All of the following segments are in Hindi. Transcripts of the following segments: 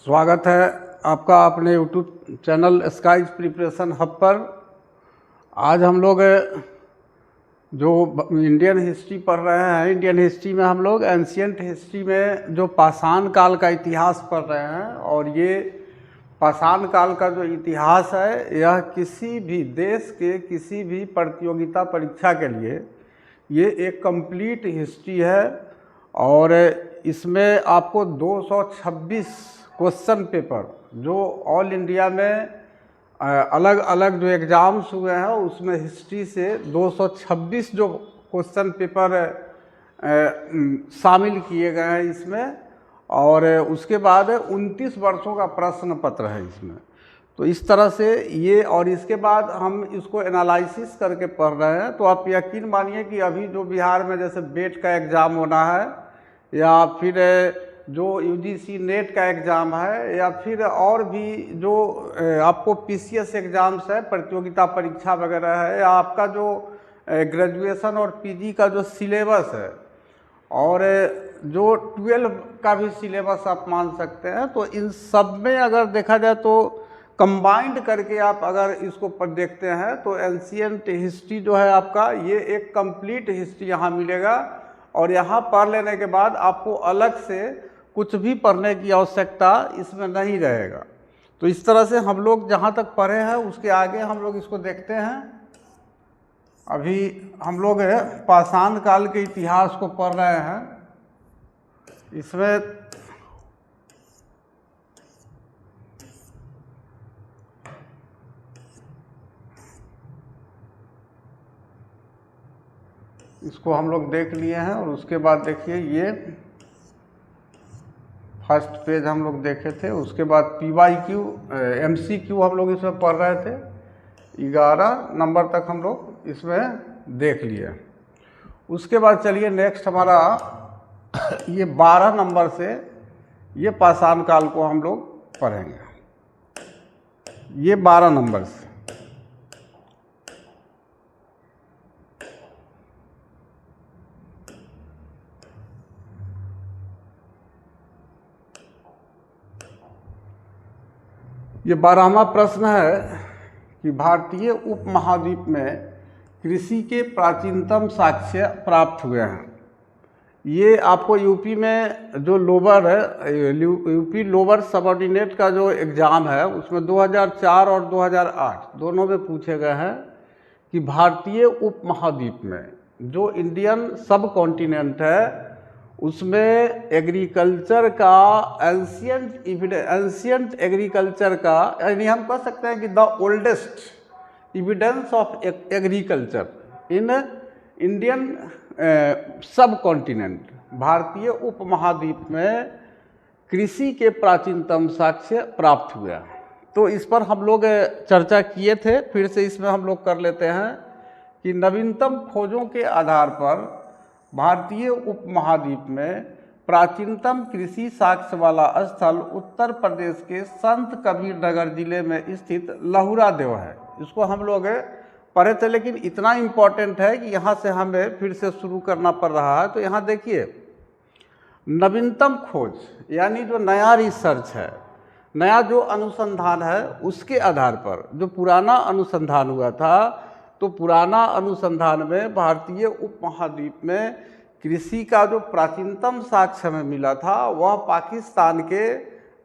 स्वागत है आपका अपने YouTube channel Skies preparation hub पर। आज हम लोग जो इंडियन हिस्ट्री पढ़ रहे हैं, इंडियन हिस्ट्री में हम लोग एंशियंट हिस्ट्री में जो पाषाण काल का इतिहास पढ़ रहे हैं। और ये पाषाण काल का जो इतिहास है, यह किसी भी देश के किसी भी प्रतियोगिता परीक्षा के लिए ये एक कंप्लीट हिस्ट्री है। और इसमें आपको 226 क्वेश्चन पेपर जो ऑल इंडिया में अलग अलग जो एग्ज़ाम्स हुए हैं उसमें हिस्ट्री से 226 जो क्वेश्चन पेपर शामिल किए गए हैं इसमें। और उसके बाद 29 वर्षों का प्रश्न पत्र है इसमें। तो इस तरह से ये, और इसके बाद हम इसको एनालिसिस करके पढ़ रहे हैं। तो आप यकीन मानिए कि अभी जो बिहार में जैसे बेट का एग्ज़ाम होना है, या फिर जो यूजीसी नेट का एग्ज़ाम है, या फिर और भी जो आपको पीसीएस एग्ज़ाम्स है, प्रतियोगिता परीक्षा वगैरह है, या आपका जो ग्रेजुएशन और पीजी का जो सिलेबस है, और जो 12 का भी सिलेबस आप मान सकते हैं। तो इन सब में अगर देखा जाए तो कंबाइंड करके आप अगर इसको पर देखते हैं तो एंशियंट हिस्ट्री जो है आपका, ये एक कंप्लीट हिस्ट्री यहाँ मिलेगा। और यहाँ पढ़ लेने के बाद आपको अलग से कुछ भी पढ़ने की आवश्यकता इसमें नहीं रहेगा। तो इस तरह से हम लोग जहाँ तक पढ़े हैं उसके आगे हम लोग इसको देखते हैं। अभी हम लोग पाषाण काल के इतिहास को पढ़ रहे हैं। इसमें इसको हम लोग देख लिए हैं। और उसके बाद देखिए, ये फर्स्ट पेज हम लोग देखे थे। उसके बाद PYQ MCQ हम लोग इसमें पढ़ रहे थे। 11 नंबर तक हम लोग इसमें देख लिए। उसके बाद चलिए नेक्स्ट हमारा ये 12 नंबर से ये पाषाण काल को हम लोग पढ़ेंगे। ये 12 नंबर से ये 12वां प्रश्न है कि भारतीय उपमहाद्वीप में कृषि के प्राचीनतम साक्ष्य प्राप्त हुए हैं। ये आपको यूपी में जो लोअर है, यूपी लोअर सबऑर्डिनेट का जो एग्ज़ाम है उसमें 2004 और 2008 दोनों में पूछे गए हैं कि भारतीय उपमहाद्वीप में जो इंडियन सब कॉन्टिनेंट है उसमें एग्रीकल्चर का एंशियंट एग्रीकल्चर का, यानी हम कह सकते हैं कि the oldest evidence of agriculture in Indian सब कॉन्टिनेंट, भारतीय उपमहाद्वीप में कृषि के प्राचीनतम साक्ष्य प्राप्त हुआ। तो इस पर हम लोग चर्चा किए थे, फिर से इसमें हम लोग कर लेते हैं कि नवीनतम खोजों के आधार पर भारतीय उपमहाद्वीप में प्राचीनतम कृषि साक्ष्य वाला स्थल उत्तर प्रदेश के संत कबीर नगर जिले में स्थित लहुरा देव है। इसको हम लोग पढ़े थे, लेकिन इतना इम्पोर्टेंट है कि यहाँ से हमें फिर से शुरू करना पड़ रहा है। तो यहाँ देखिए, नवीनतम खोज यानी जो नया रिसर्च है, नया जो अनुसंधान है, उसके आधार पर जो पुराना अनुसंधान हुआ था, तो पुराना अनुसंधान में भारतीय उपमहाद्वीप में कृषि का जो प्राचीनतम साक्ष्य हमें मिला था वह पाकिस्तान के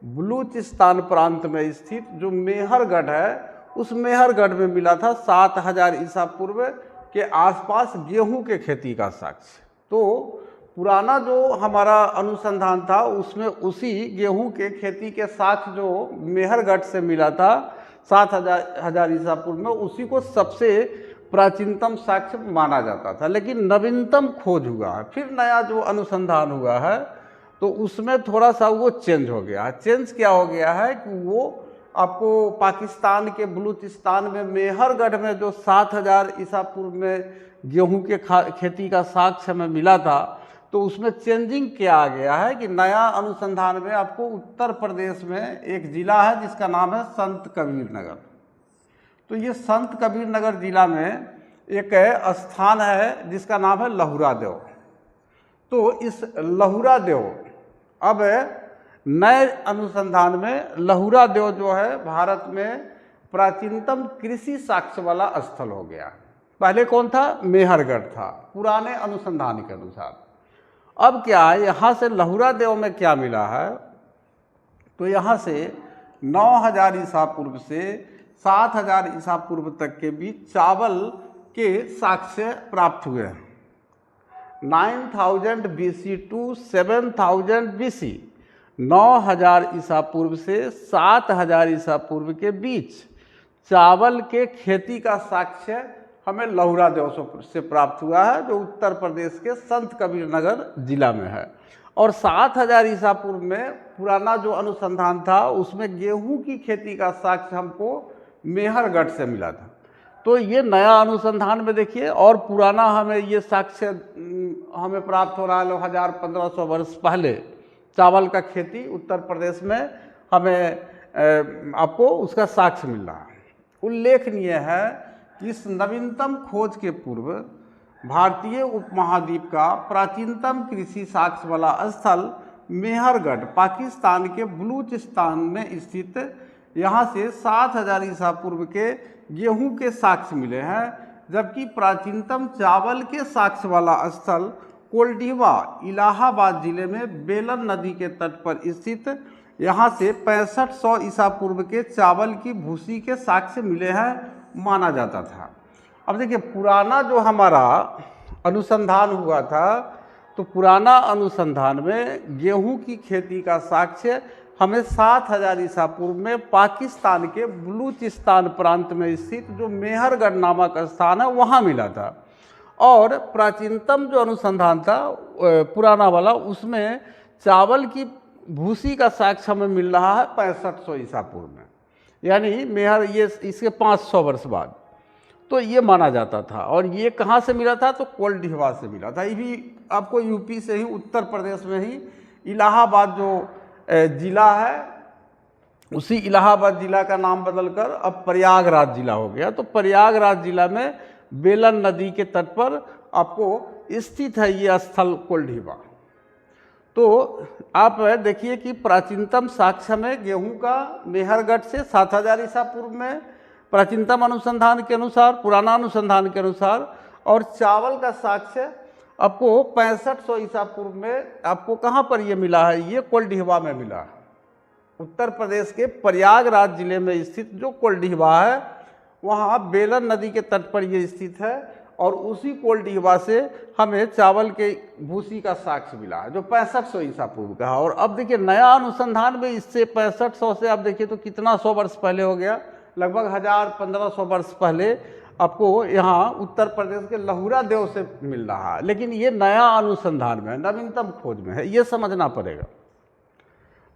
बलूचिस्तान प्रांत में स्थित जो मेहरगढ़ है, उस मेहरगढ़ में मिला था। 7000 ईसा पूर्व के आसपास गेहूं के खेती का साक्ष्य। तो पुराना जो हमारा अनुसंधान था उसमें उसी गेहूं के खेती के साक्ष्य जो मेहरगढ़ से मिला था 7000 ईसा पूर्व में, उसी को सबसे प्राचीनतम साक्ष्य माना जाता था। लेकिन नवीनतम खोज हुआ है, फिर नया जो अनुसंधान हुआ है, तो उसमें थोड़ा सा वो चेंज हो गया है। चेंज क्या हो गया है कि वो आपको पाकिस्तान के बलूचिस्तान में मेहरगढ़ में जो 7000 ईसा पूर्व में गेहूं के खेती का साक्ष्य हमें मिला था, तो उसमें चेंजिंग क्या आ गया है कि नया अनुसंधान में आपको उत्तर प्रदेश में एक ज़िला है जिसका नाम है संत कबीर नगर। तो ये संत कबीर नगर जिला में एक स्थान है जिसका नाम है लहुरा देव। तो इस लहुरा देव अब नए अनुसंधान में लहुरा देव जो है भारत में प्राचीनतम कृषि साक्ष्य वाला स्थल हो गया। पहले कौन था? मेहरगढ़ था, पुराने अनुसंधान के अनुसार। अब क्या है, यहाँ से लहुरा देव में क्या मिला है, तो यहाँ से 9000 ईसा पूर्व से 7000 ईसा पूर्व तक के बीच चावल के साक्ष्य प्राप्त हुए हैं। 9000 BC टू 7000 BC, 9000 ईसा पूर्व से 7000 ईसा पूर्व के बीच चावल के खेती का साक्ष्य हमें लहुरा देव से प्राप्त हुआ है, जो उत्तर प्रदेश के संत कबीर नगर जिला में है। और 7000 ईसा पूर्व में पुराना जो अनुसंधान था उसमें गेहूं की खेती का साक्ष्य हमको मेहरगढ़ से मिला था। तो ये नया अनुसंधान में देखिए, और पुराना हमें ये साक्ष्य हमें प्राप्त हो रहा है 1500 वर्ष पहले चावल का खेती उत्तर प्रदेश में हमें आपको उसका साक्ष्य मिल रहा है। उल्लेखनीय है कि इस नवीनतम खोज के पूर्व भारतीय उपमहाद्वीप का प्राचीनतम कृषि साक्ष्य वाला स्थल मेहरगढ़ पाकिस्तान के बलूचिस्तान में स्थित, यहाँ से 7000 ईसा पूर्व के गेहूं के साक्ष्य मिले हैं, जबकि प्राचीनतम चावल के साक्ष्य वाला स्थल कोल्डिवा इलाहाबाद जिले में बेलन नदी के तट पर स्थित, यहाँ से 6500 ईसा पूर्व के चावल की भूसी के साक्ष्य मिले हैं माना जाता था। अब देखिए, पुराना जो हमारा अनुसंधान हुआ था, तो पुराना अनुसंधान में गेहूं की खेती का साक्ष्य हमें 7000 ईसा पूर्व में पाकिस्तान के बलूचिस्तान प्रांत में स्थित जो मेहरगढ़ नामक स्थान है वहाँ मिला था। और प्राचीनतम जो अनुसंधान था पुराना वाला, उसमें चावल की भूसी का साक्ष्य हमें मिल रहा है 6500 ईसा पूर्व में, यानी मेहर ये इसके 500 वर्ष बाद। तो ये माना जाता था। और ये कहाँ से मिला था? तो कोल्डिवा से मिला था। ये भी आपको यूपी से ही, उत्तर प्रदेश में ही इलाहाबाद जो जिला है, उसी इलाहाबाद जिला का नाम बदलकर अब प्रयागराज जिला हो गया। तो प्रयागराज जिला में बेलन नदी के तट पर आपको स्थित है ये स्थल कोल्डिवा। तो आप देखिए कि प्राचीनतम साक्ष्य में गेहूं का मेहरगढ़ से 7000 ईसा पूर्व में प्राचीनतम अनुसंधान के अनुसार, पुराना अनुसंधान के अनुसार, और चावल का साक्ष्य आपको 6500 ईसा पूर्व में आपको कहाँ पर ये मिला है? ये कोल्डिवा में मिला है। उत्तर प्रदेश के प्रयागराज जिले में स्थित जो कोल्डिवा है, वहाँ बेलन नदी के तट पर ये स्थित है। और उसी कोल्डिवा से हमें चावल के भूसी का साक्ष्य मिला है, जो 6500 ईसा पूर्व का है। और अब देखिए, नया अनुसंधान में इससे 6500 से आप देखिए तो कितना 100 वर्ष पहले हो गया, लगभग 1000-1500 वर्ष पहले आपको यहाँ उत्तर प्रदेश के लहुरा देव से मिल रहा है। लेकिन ये नया अनुसंधान में, नवीनतम खोज में है, ये समझना पड़ेगा।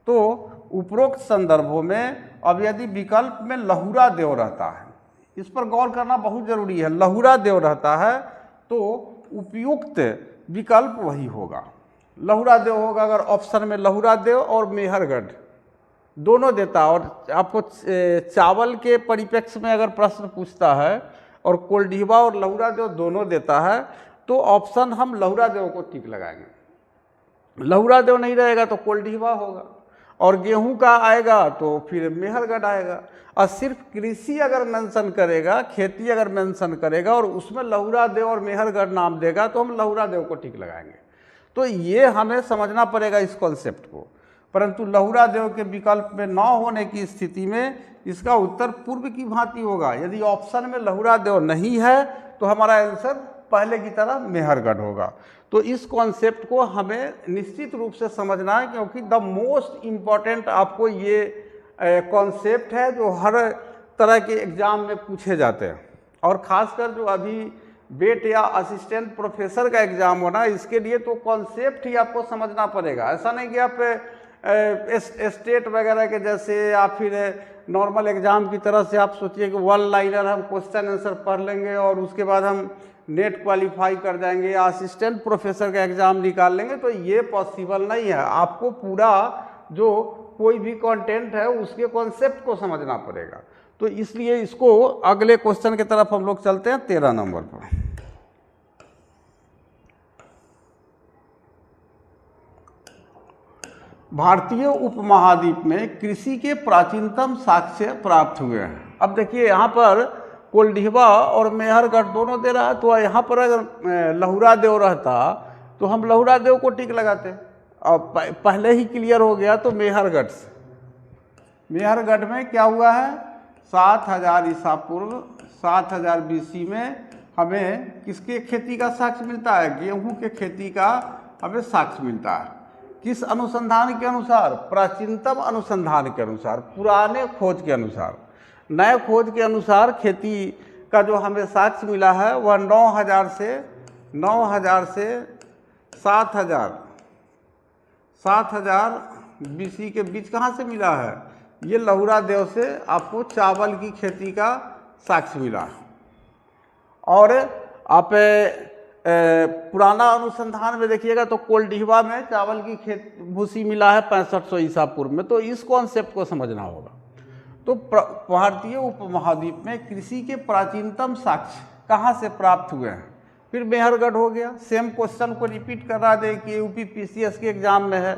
तो उपरोक्त संदर्भों में अब यदि विकल्प में लहुरा देव रहता है, इस पर गौर करना बहुत जरूरी है। लहुरा देव रहता है तो उपयुक्त विकल्प वही होगा, लहुरा देव होगा। अगर ऑप्शन में लहुरा देव और मेहरगढ़ दोनों देता, और आपको चावल के परिप्रेक्ष्य में अगर प्रश्न पूछता है और कोल्डिवा और लहुरा देव दोनों देता है, तो ऑप्शन हम लहुरा देव को टिक लगाएंगे। लहुरा देव नहीं रहेगा तो कोल्डिवा होगा, और गेहूं का आएगा तो फिर मेहरगढ़ आएगा। और सिर्फ कृषि अगर मेंशन करेगा, खेती अगर मेंशन करेगा और उसमें लहुरा देव और मेहरगढ़ नाम देगा, तो हम लहुरा देव को टिक लगाएंगे। तो ये हमें समझना पड़ेगा इस कॉन्सेप्ट को। परंतु लहुरा देव के विकल्प में न होने की स्थिति में इसका उत्तर पूर्व की भांति होगा। यदि ऑप्शन में लहुरा देव नहीं है तो हमारा आंसर पहले की तरह मेहरगढ़ होगा। तो इस कॉन्सेप्ट को हमें निश्चित रूप से समझना है, क्योंकि द मोस्ट इम्पॉर्टेंट आपको ये कॉन्सेप्ट है जो हर तरह के एग्ज़ाम में पूछे जाते हैं। और ख़ासकर जो अभी बेट या असिस्टेंट प्रोफेसर का एग्ज़ाम होना, इसके लिए तो कॉन्सेप्ट ही आपको समझना पड़ेगा। ऐसा नहीं कि आप स्टेट वगैरह के जैसे या फिर नॉर्मल एग्ज़ाम की तरह से आप सोचिए कि वन लाइनर हम क्वेश्चन आंसर पढ़ लेंगे और उसके बाद हम नेट क्वालिफाई कर जाएंगे या असिस्टेंट प्रोफेसर का एग्ज़ाम निकाल लेंगे। तो ये पॉसिबल नहीं है। आपको पूरा जो कोई भी कंटेंट है उसके कॉन्सेप्ट को समझना पड़ेगा। तो इसलिए इसको अगले क्वेश्चन की तरफ हम लोग चलते हैं 13 नंबर पर। भारतीय उपमहाद्वीप में कृषि के प्राचीनतम साक्ष्य प्राप्त हुए हैं। अब देखिए यहाँ पर कोल्डिहवा और मेहरगढ़ दोनों दे रहा है, तो यहाँ पर अगर लहुरा देव रहता तो हम लहुरा देव को टिक लगाते, और पहले ही क्लियर हो गया तो मेहरगढ़ से। मेहरगढ़ में क्या हुआ है, 7000 ईसा पूर्व 7000 BC में हमें किसके खेती का साक्ष्य मिलता है, गेहूं के खेती का हमें साक्ष्य मिलता है। किस अनुसंधान के अनुसार, प्राचीनतम अनुसंधान के अनुसार, पुराने खोज के अनुसार। नए खोज के अनुसार खेती का जो हमें साक्ष्य मिला है वह 9000 से 7000 BC के बीच कहाँ से मिला है, ये लहुरा देव से आपको चावल की खेती का साक्ष्य मिला। और आप पुराना अनुसंधान में देखिएगा तो कोल्डिहवा में चावल की भूसी मिला है 6500 ईसा पूर्व में। तो इस कॉन्सेप्ट को समझना होगा। तो भारतीय उपमहाद्वीप में कृषि के प्राचीनतम साक्ष्य कहाँ से प्राप्त हुए हैं। फिर मेहरगढ़ हो गया, सेम क्वेश्चन को रिपीट करा दे कि यूपी PCS के एग्ज़ाम में है,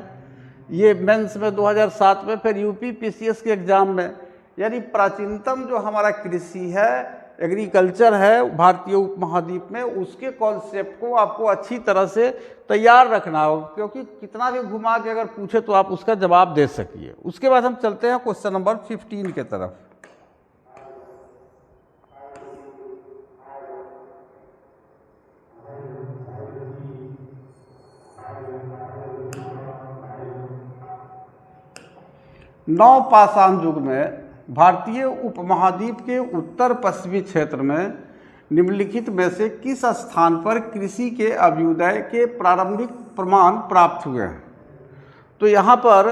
ये मेंस में 2007 में, फिर यूपी PCS के एग्ज़ाम में। यानी प्राचीनतम जो हमारा कृषि है, एग्रीकल्चर है भारतीय उपमहाद्वीप में, उसके कॉन्सेप्ट को आपको अच्छी तरह से तैयार रखना होगा, क्योंकि कितना भी घुमा के अगर पूछे तो आप उसका जवाब दे सकिए। उसके बाद हम चलते हैं क्वेश्चन नंबर 15 के तरफ। नवपाषाण युग में भारतीय उपमहाद्वीप के उत्तर पश्चिमी क्षेत्र में निम्नलिखित में से किस स्थान पर कृषि के अभ्युदय के प्रारंभिक प्रमाण प्राप्त हुए हैं। तो यहाँ पर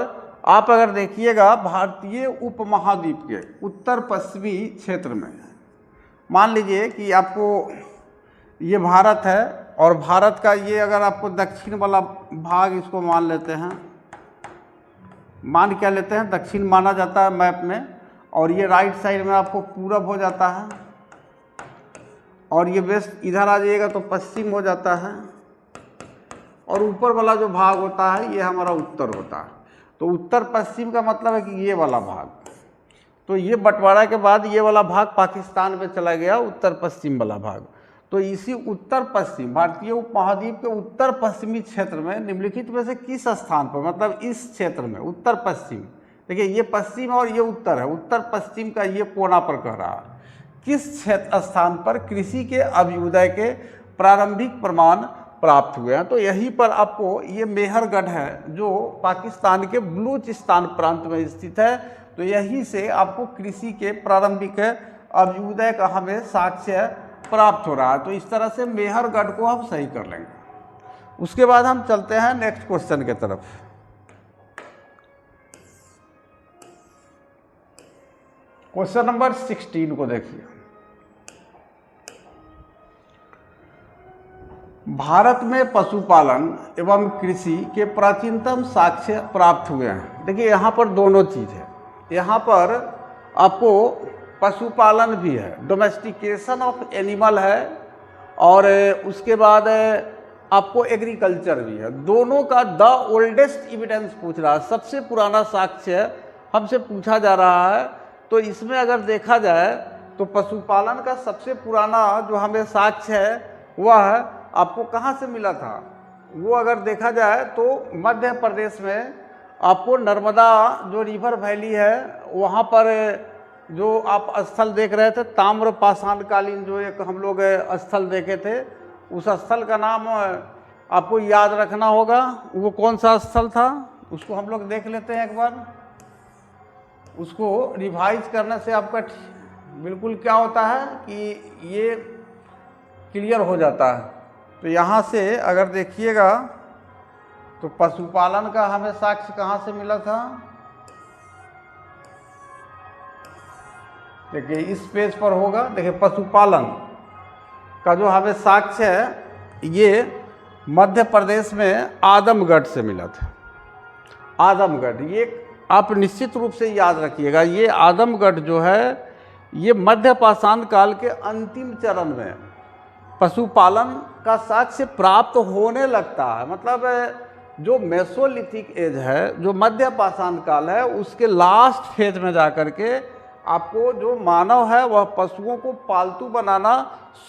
आप अगर देखिएगा भारतीय उपमहाद्वीप के उत्तर पश्चिमी क्षेत्र में, मान लीजिए कि आपको ये भारत है, और भारत का ये अगर आपको दक्षिण वाला भाग इसको मान लेते हैं, मान क्या लेते हैं, दक्षिण माना जाता है मैप में, और ये राइट साइड में आपको पूरब हो जाता है, और ये वेस्ट इधर आ जाइएगा तो पश्चिम हो जाता है, और ऊपर वाला जो भाग होता है ये हमारा उत्तर होता है। तो उत्तर पश्चिम का मतलब है कि ये वाला भाग। तो ये बंटवारा के बाद ये वाला भाग पाकिस्तान में चला गया, उत्तर पश्चिम वाला भाग। तो इसी उत्तर पश्चिम भारतीय उपमहाद्वीप के उत्तर पश्चिमी क्षेत्र में निम्नलिखित में से किस स्थान पर, मतलब इस क्षेत्र में उत्तर पश्चिम, देखिए ये पश्चिम और ये उत्तर है, उत्तर पश्चिम का ये कोना पर कह रहा है, किस क्षेत्र स्थान पर कृषि के अभ्युदय के प्रारंभिक प्रमाण प्राप्त हुए हैं। तो यहीं पर आपको ये मेहरगढ़ है जो पाकिस्तान के बलूचिस्तान प्रांत में स्थित है। तो यहीं से आपको कृषि के प्रारंभिक अभ्युदय का हमें साक्ष्य प्राप्त हो रहा है। तो इस तरह से मेहरगढ़ को हम सही कर लेंगे। उसके बाद हम चलते हैं नेक्स्ट क्वेश्चन के तरफ। क्वेश्चन नंबर 16 को देखिए। भारत में पशुपालन एवं कृषि के प्राचीनतम साक्ष्य प्राप्त हुए हैं। देखिए यहाँ पर दोनों चीज़ है, यहाँ पर आपको पशुपालन भी है, डोमेस्टिकेशन ऑफ एनिमल है, और उसके बाद आपको एग्रीकल्चर भी है। दोनों का द ओल्डेस्ट एविडेंस पूछ रहा है, सबसे पुराना साक्ष्य हमसे पूछा जा रहा है। तो इसमें अगर देखा जाए तो पशुपालन का सबसे पुराना जो हमें साक्ष्य है वह आपको कहाँ से मिला था, वो अगर देखा जाए तो मध्य प्रदेश में आपको नर्मदा जो रिवर वैली है वहाँ पर जो आप स्थल देख रहे थे, ताम्र पाषाणकालीन जो एक हम लोग स्थल देखे थे, उस स्थल का नाम आपको याद रखना होगा। वो कौन सा स्थल था उसको हम लोग देख लेते हैं एक बार। उसको रिवाइज करने से आपका बिल्कुल क्या होता है कि ये क्लियर हो जाता है। तो यहाँ से अगर देखिएगा तो पशुपालन का हमें साक्ष्य कहाँ से मिला था, देखिए इस पेज पर होगा। देखिए पशुपालन का जो हमें साक्ष्य है ये मध्य प्रदेश में आदमगढ़ से मिला था। आदमगढ़, ये आप निश्चित रूप से याद रखिएगा, ये आदमगढ़ जो है ये मध्य पाषाण काल के अंतिम चरण में पशुपालन का साक्ष्य प्राप्त होने लगता है। मतलब जो मेसोलिथिक एज है, जो मध्य पाषाण काल है, उसके लास्ट फेज में जा कर के आपको जो मानव है वह पशुओं को पालतू बनाना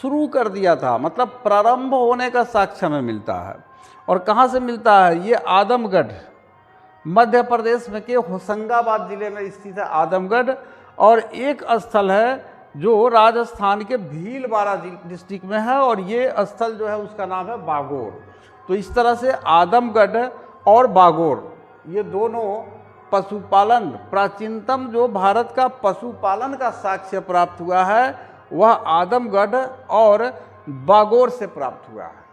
शुरू कर दिया था, मतलब प्रारंभ होने का साक्ष्य हमें मिलता है। और कहाँ से मिलता है? ये आदमगढ़, मध्य प्रदेश में के होशंगाबाद जिले में स्थित है आदमगढ़। और एक स्थल है जो राजस्थान के भीलवाड़ा डिस्ट्रिक्ट में है, और ये स्थल जो है उसका नाम है बागोर। तो इस तरह से आदमगढ़ और बागोर ये दोनों पशुपालन, प्राचीनतम जो भारत का पशुपालन का साक्ष्य प्राप्त हुआ है वह आदमगढ़ और बागोर से प्राप्त हुआ है।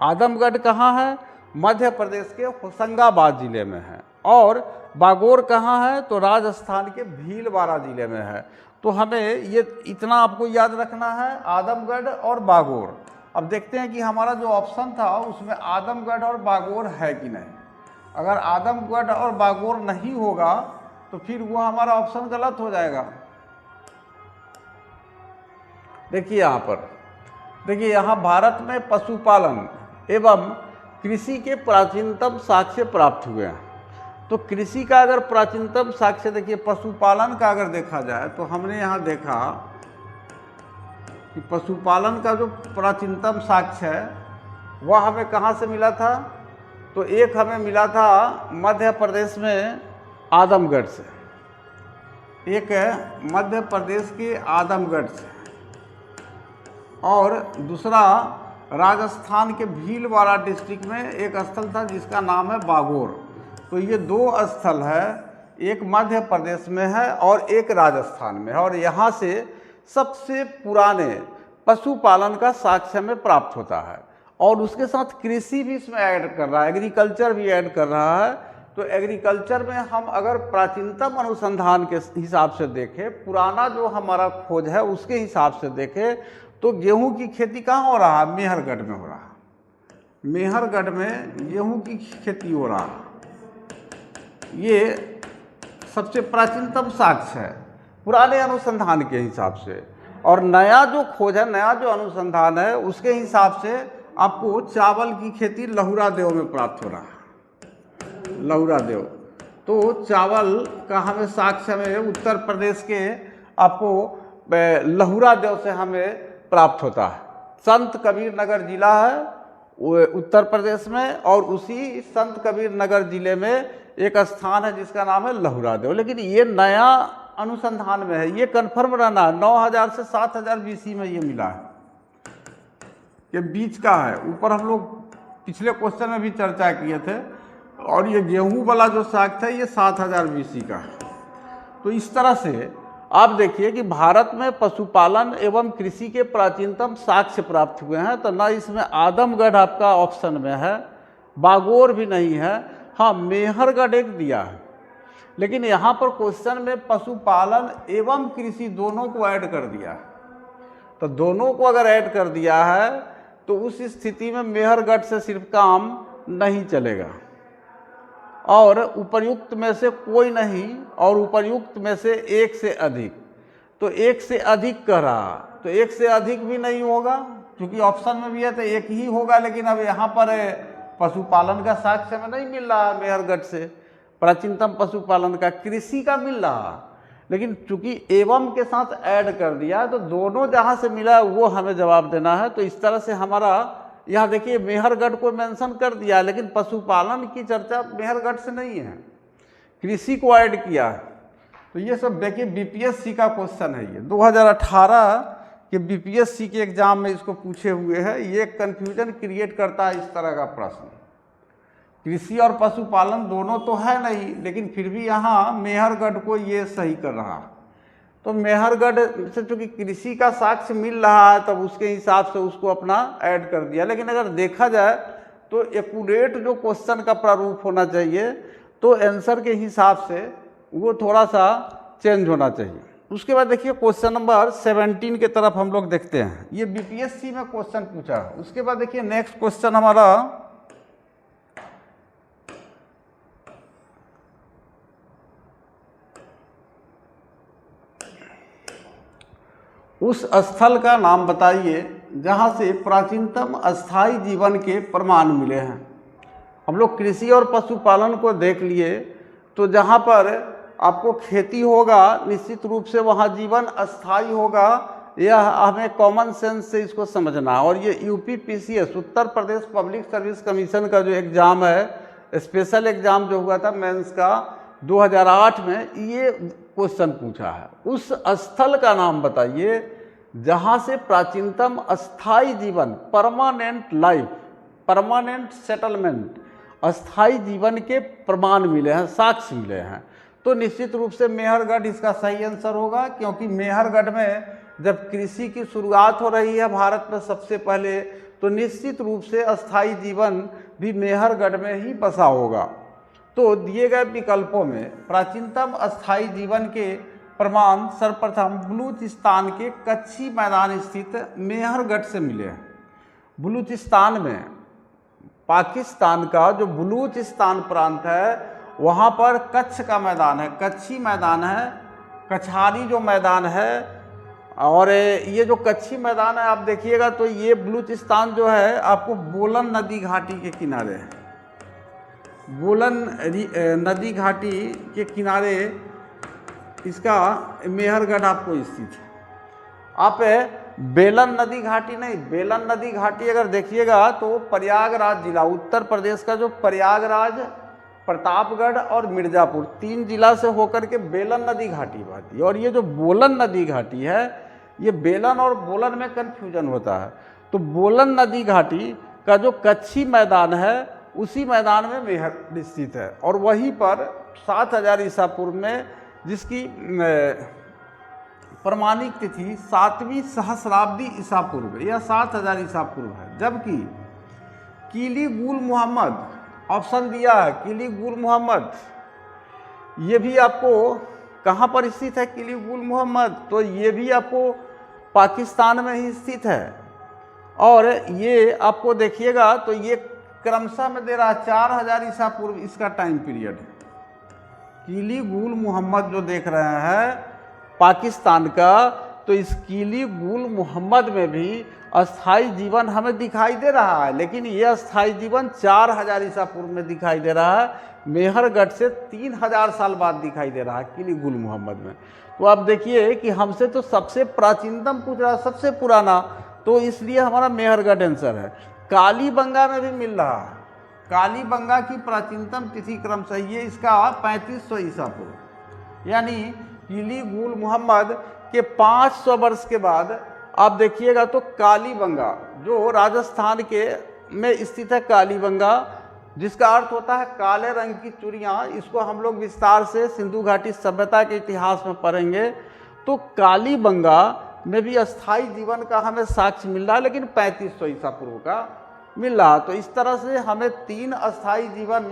आदमगढ़ कहाँ है? मध्य प्रदेश के होशंगाबाद जिले में है। और बागोर कहाँ है? तो राजस्थान के भीलवाड़ा जिले में है। तो हमें ये इतना आपको याद रखना है, आदमगढ़ और बागोर। अब देखते हैं कि हमारा जो ऑप्शन था उसमें आदमगढ़ और बागोर है कि नहीं। अगर आदमगढ़ और बागोर नहीं होगा तो फिर वो हमारा ऑप्शन गलत हो जाएगा। देखिए यहाँ पर, देखिए यहाँ भारत में पशुपालन एवं कृषि के प्राचीनतम साक्ष्य प्राप्त हुए हैं। तो कृषि का अगर प्राचीनतम साक्ष्य, देखिए पशुपालन का अगर देखा जाए तो हमने यहाँ देखा कि पशुपालन का जो प्राचीनतम साक्ष्य है वह हमें कहाँ से मिला था? तो एक हमें मिला था मध्य प्रदेश में आदमगढ़ से, एक है मध्य प्रदेश के आदमगढ़ से, और दूसरा राजस्थान के भीलवाड़ा डिस्ट्रिक्ट में एक स्थल था जिसका नाम है बागोर। तो ये दो स्थल है, एक मध्य प्रदेश में है और एक राजस्थान में है। और यहाँ से सबसे पुराने पशुपालन का साक्ष्य में प्राप्त होता है। और उसके साथ कृषि भी इसमें ऐड कर रहा है, एग्रीकल्चर भी ऐड कर रहा है। तो एग्रीकल्चर में हम अगर प्राचीनतम अनुसंधान के हिसाब से देखें, पुराना जो हमारा खोज है उसके हिसाब से देखें, तो गेहूं की खेती कहाँ हो रहा है? मेहरगढ़ में हो रहा है। मेहरगढ़ में गेहूं की खेती हो रहा है। ये सबसे प्राचीनतम साक्ष्य है पुराने अनुसंधान के हिसाब से। और नया जो खोज है, नया जो अनुसंधान है उसके हिसाब से आपको चावल की खेती लहुरा देव में प्राप्त हो रहा है। लहुरा देव, तो चावल का हमें साक्ष्य में उत्तर प्रदेश के आपको लहुरा देव से हमें प्राप्त होता है। संत कबीर नगर जिला है वो उत्तर प्रदेश में, और उसी संत कबीर नगर जिले में एक स्थान है जिसका नाम है लहुरा देव। लेकिन ये नया अनुसंधान में है, ये कन्फर्म रहना, 9000 से 7000 BC में ये मिला है, ये बीच का है। ऊपर हम लोग पिछले क्वेश्चन में भी चर्चा किए थे। और ये गेहूं वाला जो साग था ये 7000 BC का है। तो इस तरह से आप देखिए कि भारत में पशुपालन एवं कृषि के प्राचीनतम साक्ष्य प्राप्त हुए हैं। तो ना इसमें आदमगढ़ आपका ऑप्शन में है, बागोर भी नहीं है, हाँ मेहरगढ़ एक दिया है। लेकिन यहाँ पर क्वेश्चन में पशुपालन एवं कृषि दोनों को ऐड कर दिया है। तो दोनों को अगर ऐड कर दिया है तो उस स्थिति में मेहरगढ़ से सिर्फ काम नहीं चलेगा, और उपर्युक्त में से कोई नहीं, और उपर्युक्त में से एक से अधिक। तो एक से अधिक कह रहा, तो एक से अधिक भी नहीं होगा क्योंकि ऑप्शन में भी है तो एक ही होगा। लेकिन अब यहाँ पर पशुपालन का साक्ष्य में नहीं मिल रहा मेहरगढ़ से, प्राचीनतम पशुपालन का, कृषि का मिल रहा। लेकिन चूंकि एवं के साथ ऐड कर दिया तो दोनों जहाँ से मिला वो हमें जवाब देना है। तो इस तरह से हमारा यहाँ देखिए मेहरगढ़ को मेंशन कर दिया, लेकिन पशुपालन की चर्चा मेहरगढ़ से नहीं है, कृषि को ऐड किया है। तो ये सब देखिए बीपीएससी का क्वेश्चन है, ये 2018 के बीपीएससी के एग्जाम में इसको पूछे हुए हैं। ये कन्फ्यूजन क्रिएट करता है इस तरह का प्रश्न। कृषि और पशुपालन दोनों तो है नहीं, लेकिन फिर भी यहाँ मेहरगढ़ को ये सही कर रहा। तो मेहरगढ़ से चूँकि कृषि का साक्ष्य मिल रहा है तब उसके हिसाब से उसको अपना ऐड कर दिया। लेकिन अगर देखा जाए तो एक्यूरेट जो क्वेश्चन का प्रारूप होना चाहिए तो आंसर के हिसाब से वो थोड़ा सा चेंज होना चाहिए। उसके बाद देखिए क्वेश्चन नंबर 17 के तरफ हम लोग देखते हैं। ये बीपीएससी में क्वेश्चन पूछा है। उसके बाद देखिए नेक्स्ट क्वेश्चन हमारा उस स्थल का नाम बताइए जहाँ से प्राचीनतम अस्थायी जीवन के प्रमाण मिले हैं। हम लोग कृषि और पशुपालन को देख लिए, तो जहाँ पर आपको खेती होगा निश्चित रूप से वहाँ जीवन अस्थायी होगा, यह हमें कॉमन सेंस से इसको समझना है। और ये UPPCS Uttar Pradesh public service commission का जो एग्ज़ाम है, स्पेशल एग्ज़ाम जो हुआ था मेंस का 2008 में, ये क्वेश्चन पूछा है। उस स्थल का नाम बताइए जहाँ से प्राचीनतम अस्थाई जीवन, परमानेंट लाइफ, परमानेंट सेटलमेंट, अस्थाई जीवन के प्रमाण मिले हैं, साक्ष्य मिले हैं। तो निश्चित रूप से मेहरगढ़ इसका सही आंसर होगा, क्योंकि मेहरगढ़ में जब कृषि की शुरुआत हो रही है भारत में सबसे पहले, तो निश्चित रूप से अस्थाई जीवन भी मेहरगढ़ में ही बसा होगा। तो दिए गए विकल्पों में प्राचीनतम अस्थाई जीवन के प्रमाण सर्वप्रथम बलूचिस्तान के कच्छी मैदान स्थित मेहरगढ़ से मिले हैं। बलूचिस्तान में, पाकिस्तान का जो बलूचिस्तान प्रांत है वहाँ पर कच्छ का मैदान है, कच्छी मैदान है, कछारी जो मैदान है। और ये जो कच्छी मैदान है आप देखिएगा तो ये बलूचिस्तान जो है आपको बोलन नदी घाटी के किनारे है, बोलन नदी घाटी के किनारे इसका मेहरगढ़ आपको स्थित है। आप बेलन नदी घाटी नहीं, बेलन नदी घाटी अगर देखिएगा तो प्रयागराज जिला, उत्तर प्रदेश का जो प्रयागराज, प्रतापगढ़ और मिर्ज़ापुर 3 जिला से होकर के बेलन नदी घाटी बहती है। और ये जो बोलन नदी घाटी है, ये बेलन और बोलन में कन्फ्यूजन होता है। तो बोलन नदी घाटी का जो कच्छी मैदान है उसी मैदान में मेहर स्थित है। और वहीं पर 7000 ईसा पूर्व में, जिसकी प्रमाणिक तिथि 7वीं सहस्राब्दी ईसा पूर्व या 7000 ईसा पूर्व है। जबकि किली गुल मोहम्मद ऑप्शन दिया है, किली गुल मोहम्मद, ये भी आपको कहाँ पर स्थित है किली गुल मोहम्मद, तो ये भी आपको पाकिस्तान में ही स्थित है। और ये आपको देखिएगा तो ये क्रमशः में दे रहा है 4000 ईसा पूर्व इसका टाइम पीरियड है। किली गुल मोहम्मद जो देख रहे हैं पाकिस्तान का, तो इस किली गुल मोहम्मद में भी अस्थाई जीवन हमें दिखाई दे रहा है, लेकिन यह अस्थाई जीवन 4000 ईसा पूर्व में दिखाई दे रहा है, मेहरगढ़ से 3000 साल बाद दिखाई दे रहा है किली गुल मोहम्मद में। तो आप देखिए कि हमसे तो सबसे प्राचीनतम पूछ रहा है, सबसे पुराना, तो इसलिए हमारा मेहरगढ़ आंसर है। कालीबंगा में भी मिल रहा है, कालीबंगा की प्राचीनतम तिथि क्रम सही है इसका 3500 ईसा पूर्व, यानी किली गुल मोहम्मद के 500 वर्ष के बाद आप देखिएगा तो कालीबंगा जो राजस्थान के में स्थित है, कालीबंगा जिसका अर्थ होता है काले रंग की चूड़ियाँ, इसको हम लोग विस्तार से सिंधु घाटी सभ्यता के इतिहास में पढ़ेंगे। तो कालीबंगा में भी अस्थाई जीवन का हमें साक्ष्य मिल रहा है, लेकिन 3500 ईसा पूर्व का मिल रहा। तो इस तरह से हमें 3 अस्थाई जीवन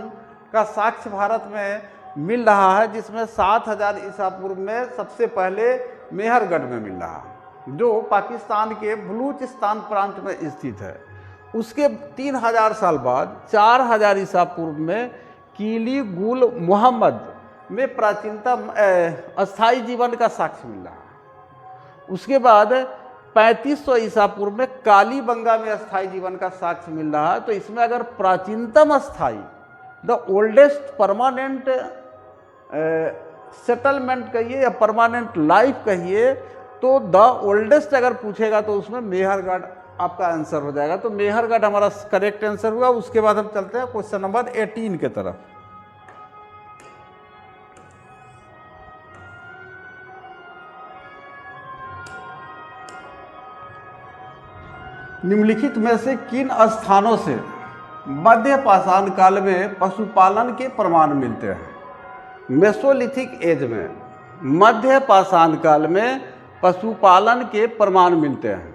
का साक्ष्य भारत में मिल रहा है, जिसमें 7000 ईसा पूर्व में सबसे पहले मेहरगढ़ में मिल रहा, जो पाकिस्तान के बलूचिस्तान प्रांत में स्थित है। उसके 3000 साल बाद 4000 ईसा पूर्व में किली गुल मोहम्मद में प्राचीनतम अस्थाई जीवन का साक्ष्य मिल रहा। उसके बाद 3500 ईसा पूर्व में कालीबंगा में अस्थाई जीवन का साक्ष्य मिल रहा है। तो इसमें अगर प्राचीनतम अस्थाई, द ओल्डेस्ट परमानेंट सेटलमेंट कहिए या परमानेंट लाइफ कहिए, तो द ओल्डेस्ट अगर पूछेगा तो उसमें मेहरगढ़ आपका आंसर हो जाएगा। तो मेहरगढ़ हमारा करेक्ट आंसर हुआ। उसके बाद हम चलते हैं क्वेश्चन नंबर 18 के तरफ। निम्नलिखित में से किन स्थानों से मध्य पाषाण काल में पशुपालन के प्रमाण मिलते हैं? मेसोलिथिक एज में मध्य पाषाण काल में पशुपालन के प्रमाण मिलते हैं।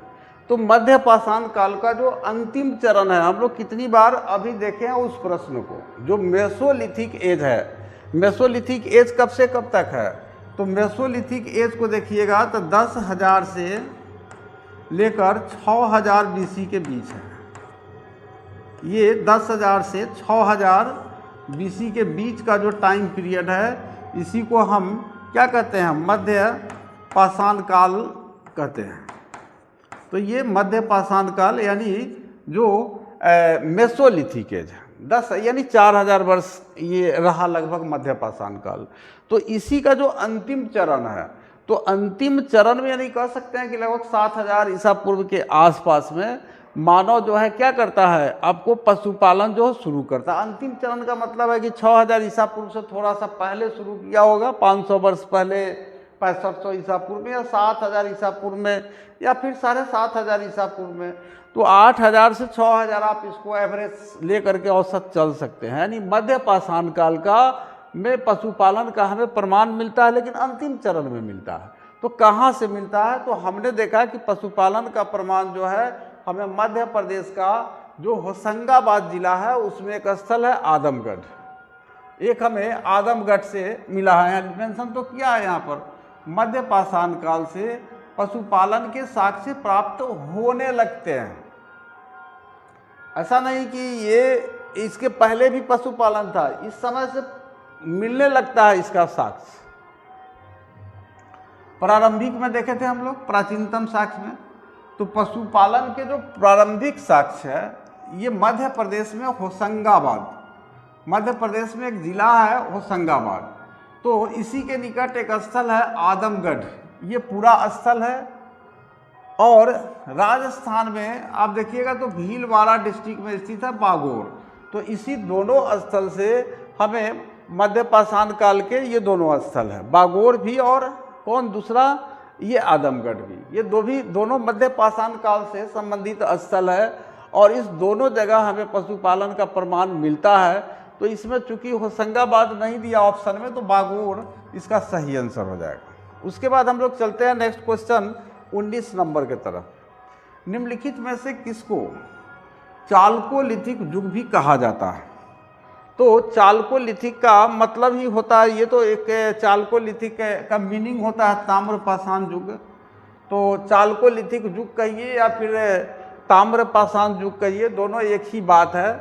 तो मध्य पाषाण काल का जो अंतिम चरण है, हम लोग कितनी बार अभी देखे हैं उस प्रश्न को, जो मेसोलिथिक एज है। मेसोलिथिक एज कब से कब तक है? तो मेसोलिथिक एज को देखिएगा तो 10,000 से लेकर 6000 BC के बीच है। ये 10,000 से 6000 BC के बीच का जो टाइम पीरियड है, इसी को हम क्या कहते हैं? मध्य पाषाण काल कहते हैं। तो ये मध्य पाषाण काल यानी जो मेसोलिथिक एज है। 10 यानी 4000 वर्ष ये रहा लगभग मध्य पाषाण काल। तो इसी का जो अंतिम चरण है, तो अंतिम चरण में यानी कह सकते हैं कि लगभग 7000 ईसा पूर्व के आसपास में मानव जो है क्या करता है, आपको पशुपालन जो शुरू करता है। अंतिम चरण का मतलब है कि 6000 ईसा पूर्व से थोड़ा सा पहले शुरू किया होगा, 500 वर्ष पहले 6500 ईसा पूर्व में, या 7000 ईसा पूर्व में, या फिर 7500 ईसा पूर्व में। तो 8000 से 6000 आप इसको एवरेज ले करके औसत चल सकते हैं। यानी मध्य पाषाण काल का में पशुपालन का हमें प्रमाण मिलता है, लेकिन अंतिम चरण में मिलता है। तो कहाँ से मिलता है, तो हमने देखा कि पशुपालन का प्रमाण जो है हमें मध्य प्रदेश का जो होशंगाबाद जिला है उसमें एक स्थल है आदमगढ़, एक हमें आदमगढ़ से मिला है। मेंशन तो किया है यहाँ पर, मध्य पाषाण काल से पशुपालन के साक्ष्य प्राप्त होने लगते हैं। ऐसा नहीं कि ये इसके पहले भी पशुपालन था, इस समय से मिलने लगता है इसका साक्ष्य। प्रारंभिक में देखे थे हम लोग प्राचीनतम साक्ष्य में, तो पशुपालन के जो प्रारंभिक साक्ष्य है ये मध्य प्रदेश में होशंगाबाद, मध्य प्रदेश में एक जिला है होशंगाबाद, तो इसी के निकट एक स्थल है आदमगढ़, ये पूरा स्थल है। और राजस्थान में आप देखिएगा तो भीलवाड़ा डिस्ट्रिक्ट में स्थित है बागोर। तो इसी दोनों स्थल से हमें मध्य पाषाण काल के ये दोनों स्थल है, बागोर भी और कौन दूसरा, ये आदमगढ़ भी, ये दोनों मध्य पाषाण काल से संबंधित स्थल है। और इस दोनों जगह हमें पशुपालन का प्रमाण मिलता है। तो इसमें चूंकि होशंगाबाद नहीं दिया ऑप्शन में, तो बागोर इसका सही आंसर हो जाएगा। उसके बाद हम लोग चलते हैं नेक्स्ट क्वेश्चन 19 नंबर के तरफ। निम्नलिखित में से किसको चालकोलिथिक युग भी कहा जाता है? तो चालकोलिथिक का मतलब ही होता है, ये तो एक चालकोलिथिक का मीनिंग होता है ताम्र पाषाण युग। तो चालकोलिथिक युग कहिए या फिर ताम्र पाषाण युग कहिए, दोनों एक ही बात है।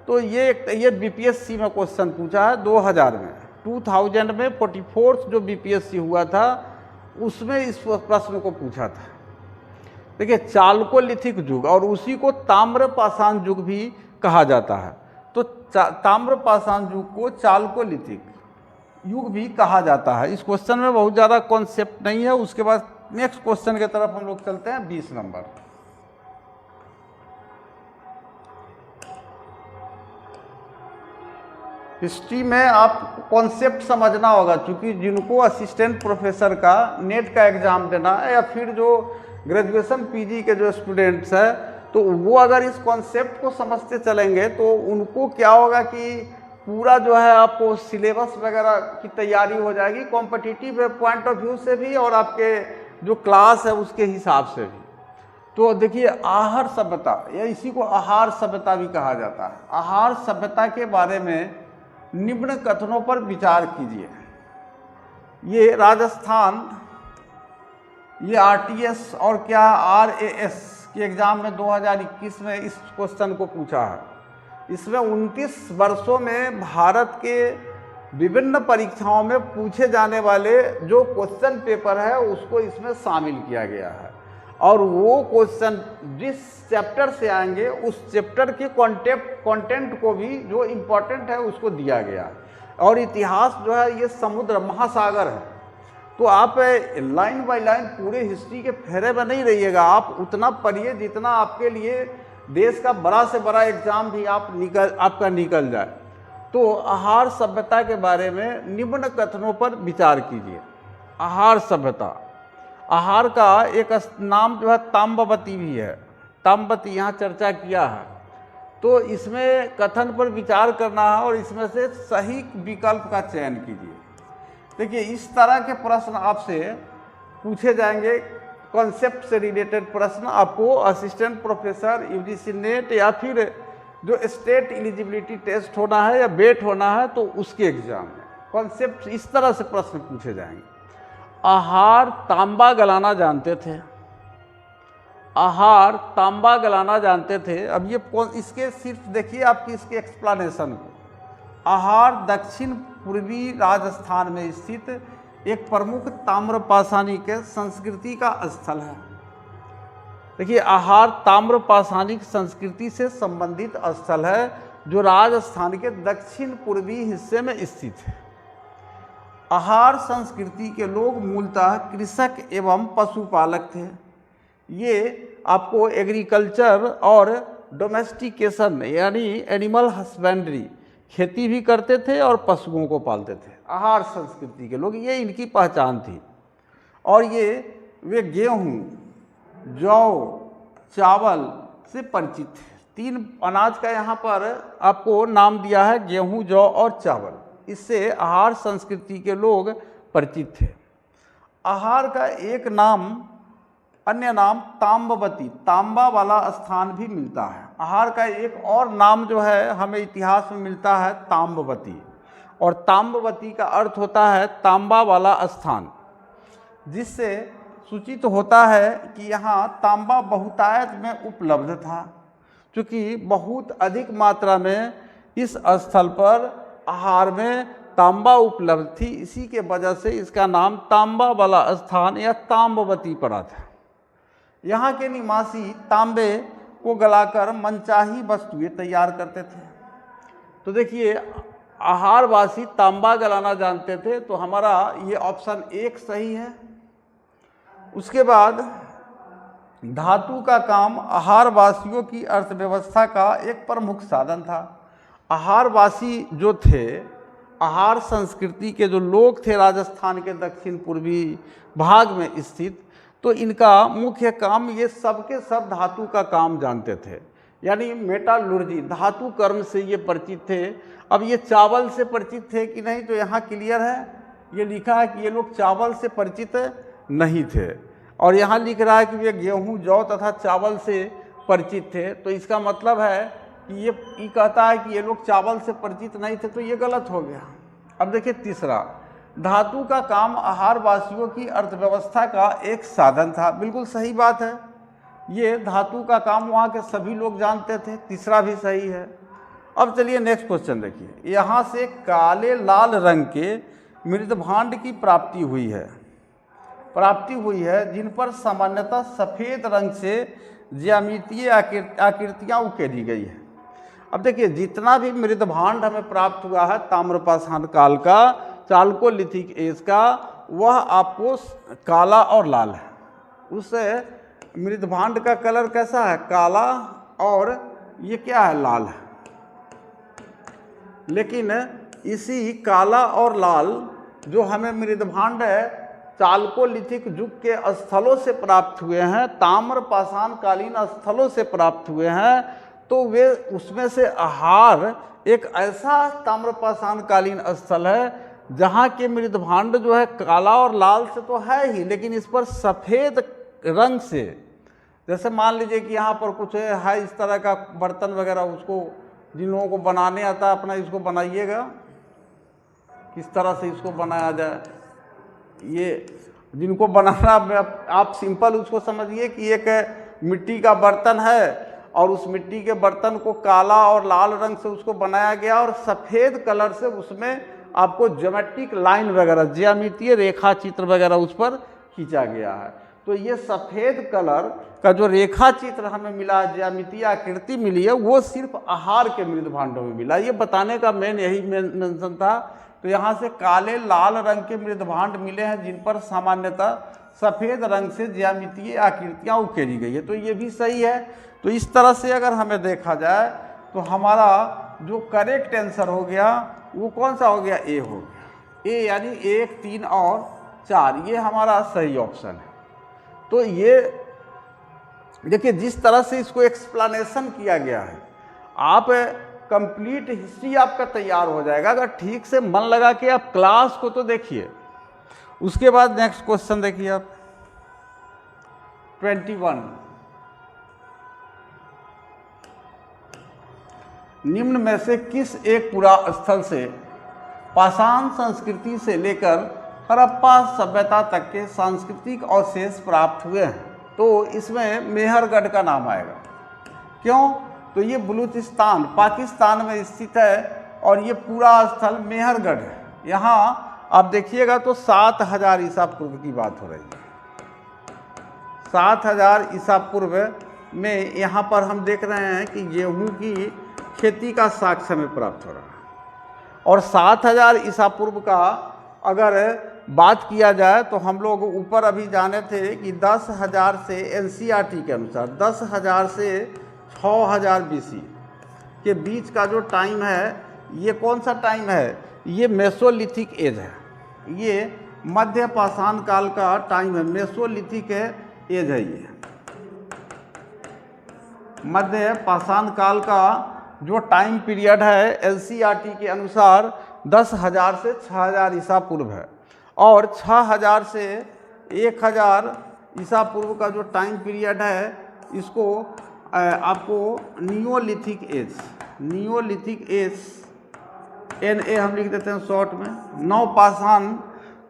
तो ये बीपीएससी में क्वेश्चन पूछा है 2000 में, 2000 में 44th जो बीपीएससी हुआ था उसमें इस प्रश्न को पूछा था। देखिए चालकोलिथिक युग, और उसी को ताम्र पाषाण युग भी कहा जाता है। तो ताम्र पाषाण युग को चालकोलिथिक युग भी कहा जाता है। इस क्वेश्चन में बहुत ज़्यादा कॉन्सेप्ट नहीं है। उसके बाद नेक्स्ट क्वेश्चन की तरफ हम लोग चलते हैं 20 नंबर। हिस्ट्री में आप कॉन्सेप्ट समझना होगा, क्योंकि जिनको असिस्टेंट प्रोफेसर का नेट का एग्ज़ाम देना है या फिर जो ग्रेजुएशन पीजी के जो स्टूडेंट्स हैं, तो वो अगर इस कॉन्सेप्ट को समझते चलेंगे तो उनको क्या होगा कि पूरा जो है आपको सिलेबस वगैरह की तैयारी हो जाएगी कॉम्पिटिटिव पॉइंट ऑफ व्यू से भी और आपके जो क्लास है उसके हिसाब से भी। तो देखिए आहार सभ्यता, या इसी को आहार सभ्यता भी कहा जाता है। आहार सभ्यता के बारे में निम्न कथनों पर विचार कीजिए। ये राजस्थान, ये आरटीएस और क्या आरएएस के एग्ज़ाम में 2021 में इस क्वेश्चन को पूछा है। इसमें 29 वर्षों में भारत के विभिन्न परीक्षाओं में पूछे जाने वाले जो क्वेश्चन पेपर है उसको इसमें शामिल किया गया है। और वो क्वेश्चन जिस चैप्टर से आएंगे उस चैप्टर के कंटेंट को भी जो इम्पोर्टेंट है उसको दिया गया है। और इतिहास जो है ये समुद्र महासागर है, तो आप लाइन बाय लाइन पूरे हिस्ट्री के फेरे में नहीं रहिएगा। आप उतना पढ़िए जितना आपके लिए देश का बड़ा से बड़ा एग्जाम भी आपका निकल जाए। तो आहार सभ्यता के बारे में निम्न कथनों पर विचार कीजिए। आहार सभ्यता, आहार का एक नाम जो है ताम्रवती भी है, ताम्रवती यहाँ चर्चा किया है। तो इसमें कथन पर विचार करना है और इसमें से सही विकल्प का चयन कीजिए। देखिए इस तरह के प्रश्न आपसे पूछे जाएंगे, कॉन्सेप्ट से रिलेटेड प्रश्न आपको असिस्टेंट प्रोफेसर, यूजीसी नेट या फिर जो स्टेट एलिजिबिलिटी टेस्ट होना है या बेट होना है तो उसके एग्जाम में कॉन्सेप्ट इस तरह से प्रश्न पूछे जाएंगे। आहार तांबा गलाना जानते थे, आहार तांबा गलाना जानते थे। अब ये इसके सिर्फ देखिए आपकी इसके एक्सप्लेनेशन को। आहार दक्षिण पूर्वी राजस्थान में स्थित एक प्रमुख ताम्रपाषाणिक संस्कृति का स्थल है। देखिए आहार ताम्रपाषाणिक संस्कृति से संबंधित स्थल है जो राजस्थान के दक्षिण पूर्वी हिस्से में स्थित है। आहार संस्कृति के लोग मूलतः कृषक एवं पशुपालक थे। ये आपको एग्रीकल्चर और डोमेस्टिकेशन यानी एनिमल हस्बेंड्री, खेती भी करते थे और पशुओं को पालते थे। आहार संस्कृति के लोग, ये इनकी पहचान थी। और ये वे गेहूँ, जौ, चावल से परिचित थे। 3 अनाज का यहाँ पर आपको नाम दिया है, गेहूँ, जौ और चावल। इससे आहार संस्कृति के लोग परिचित थे। आहार का एक नाम, अन्य नाम ताम्बवती, तांबा वाला स्थान भी मिलता है। आहार का एक और नाम जो है हमें इतिहास में मिलता है ताम्बवती, और ताम्बवती का अर्थ होता है तांबा वाला स्थान, जिससे सूचित होता है कि यहाँ तांबा बहुतायत में उपलब्ध था। क्योंकि बहुत अधिक मात्रा में इस स्थल पर आहार में तांबा उपलब्ध थी, इसी के वजह से इसका नाम तांबा वाला स्थान या ताम्बवती पड़ा था। यहाँ के निवासी तांबे को गलाकर मनचाही वस्तुएं तैयार करते थे। तो देखिए, आहारवासी तांबा गलाना जानते थे, तो हमारा ये ऑप्शन 1 सही है। उसके बाद धातु का काम आहारवासियों की अर्थव्यवस्था का एक प्रमुख साधन था। आहारवासी जो थे, आहार संस्कृति के जो लोग थे राजस्थान के दक्षिण पूर्वी भाग में स्थित, तो इनका मुख्य काम, ये सब के सब धातु का काम जानते थे, यानी मेटालुर्जी, धातु कर्म से ये परिचित थे। अब ये चावल से परिचित थे कि नहीं, तो यहाँ क्लियर है, ये लिखा है कि ये लोग चावल से परिचित नहीं थे, और यहाँ लिख रहा है कि वे गेहूँ, जौ तथा चावल से परिचित थे। तो इसका मतलब है कि ये कहता है कि ये लोग चावल से परिचित नहीं थे, तो ये गलत हो गया। अब देखिए तीसरा, धातु का काम आहारवासियों की अर्थव्यवस्था का एक साधन था। बिल्कुल सही बात है, ये धातु का काम वहाँ के सभी लोग जानते थे, तीसरा भी सही है। अब चलिए नेक्स्ट क्वेश्चन देखिए, यहाँ से काले लाल रंग के मृदभांड की प्राप्ति हुई है, जिन पर सामान्यतः सफ़ेद रंग से ज्यामितीय आकृतियाँ उकेरी गई है। अब देखिए, जितना भी मृदभांड हमें प्राप्त हुआ है ताम्रपाषाण काल का, चालकोलिथिक एज का, वह आपको काला और लाल है। उस मृदभांड का कलर कैसा है? काला, और ये क्या है? लाल है। लेकिन इसी काला और लाल जो हमें मृदभांड चालकोलिथिक युग के स्थलों से प्राप्त हुए हैं, ताम्रपाषाण कालीन स्थलों से प्राप्त हुए हैं, तो वे उसमें से आहार एक ऐसा ताम्रपाषाण कालीन स्थल है जहाँ के मृदभांड जो है काला और लाल से तो है ही, लेकिन इस पर सफ़ेद रंग से, जैसे मान लीजिए कि यहाँ पर कुछ है इस तरह का बर्तन वगैरह, उसको जिन लोगों को बनाने आता है अपना, इसको बनाइएगा, किस तरह से इसको बनाया जाए। ये जिनको बनाना, आप सिंपल उसको समझिए कि एक मिट्टी का बर्तन है, और उस मिट्टी के बर्तन को काला और लाल रंग से उसको बनाया गया, और सफ़ेद कलर से उसमें आपको ज्योमेट्रिक लाइन वगैरह, ज्यामितीय रेखा चित्र वगैरह उस पर खींचा गया है। तो ये सफ़ेद कलर का जो रेखा चित्र हमें मिला, ज्यामितीय आकृति मिली है, वो सिर्फ आहार के मृदभांडों में मिला। ये बताने का मेन यही मेंशन था। तो यहाँ से काले लाल रंग के मृदभांड मिले हैं, जिन पर सामान्यतः सफ़ेद रंग से ज्यामितीय आकृतियाँ उकेरी गई है, तो ये भी सही है। तो इस तरह से अगर हमें देखा जाए तो हमारा जो करेक्ट आंसर हो गया वो कौन सा हो गया? ए हो गया। ए यानी 1, 3 और 4, ये हमारा सही ऑप्शन है। तो ये देखिए, जिस तरह से इसको एक्सप्लेनेशन किया गया है, आप कंप्लीट हिस्ट्री आपका तैयार हो जाएगा अगर ठीक से मन लगा के आप क्लास को तो देखिए। उसके बाद नेक्स्ट क्वेश्चन देखिए आप 21, निम्न में से किस एक पुरा स्थल से पाषाण संस्कृति से लेकर हड़प्पा सभ्यता तक के सांस्कृतिक अवशेष प्राप्त हुए हैं? तो इसमें मेहरगढ़ का नाम आएगा। क्यों? तो ये बलूचिस्तान पाकिस्तान में स्थित है, और ये पूरा स्थल मेहरगढ़ है। यहाँ आप देखिएगा तो 7000 ईसा पूर्व की बात हो रही है। 7000 ईसा पूर्व में यहाँ पर हम देख रहे हैं कि गेहूँ की खेती का साक्ष्य हमें प्राप्त हो रहा है। और 7000 ईसा पूर्व का अगर बात किया जाए तो हम लोग ऊपर अभी जाने थे कि 10,000 से एनसीईआरटी के अनुसार 10,000 से 6,000 बीसी के बीच का जो टाइम है, ये कौन सा टाइम है? ये मेसोलिथिक एज है, ये मध्य पाषाण काल का टाइम है, मेसोलिथिक एज है। ये मध्य पाषाण काल का जो टाइम पीरियड है एनसीईआरटी के अनुसार 10,000 से 6,000 ईसा पूर्व है। और 6,000 से 1,000 ईसा पूर्व का जो टाइम पीरियड है, इसको आपको नियोलिथिक एज NA हम लिख देते हैं शॉर्ट में। नवपाषाण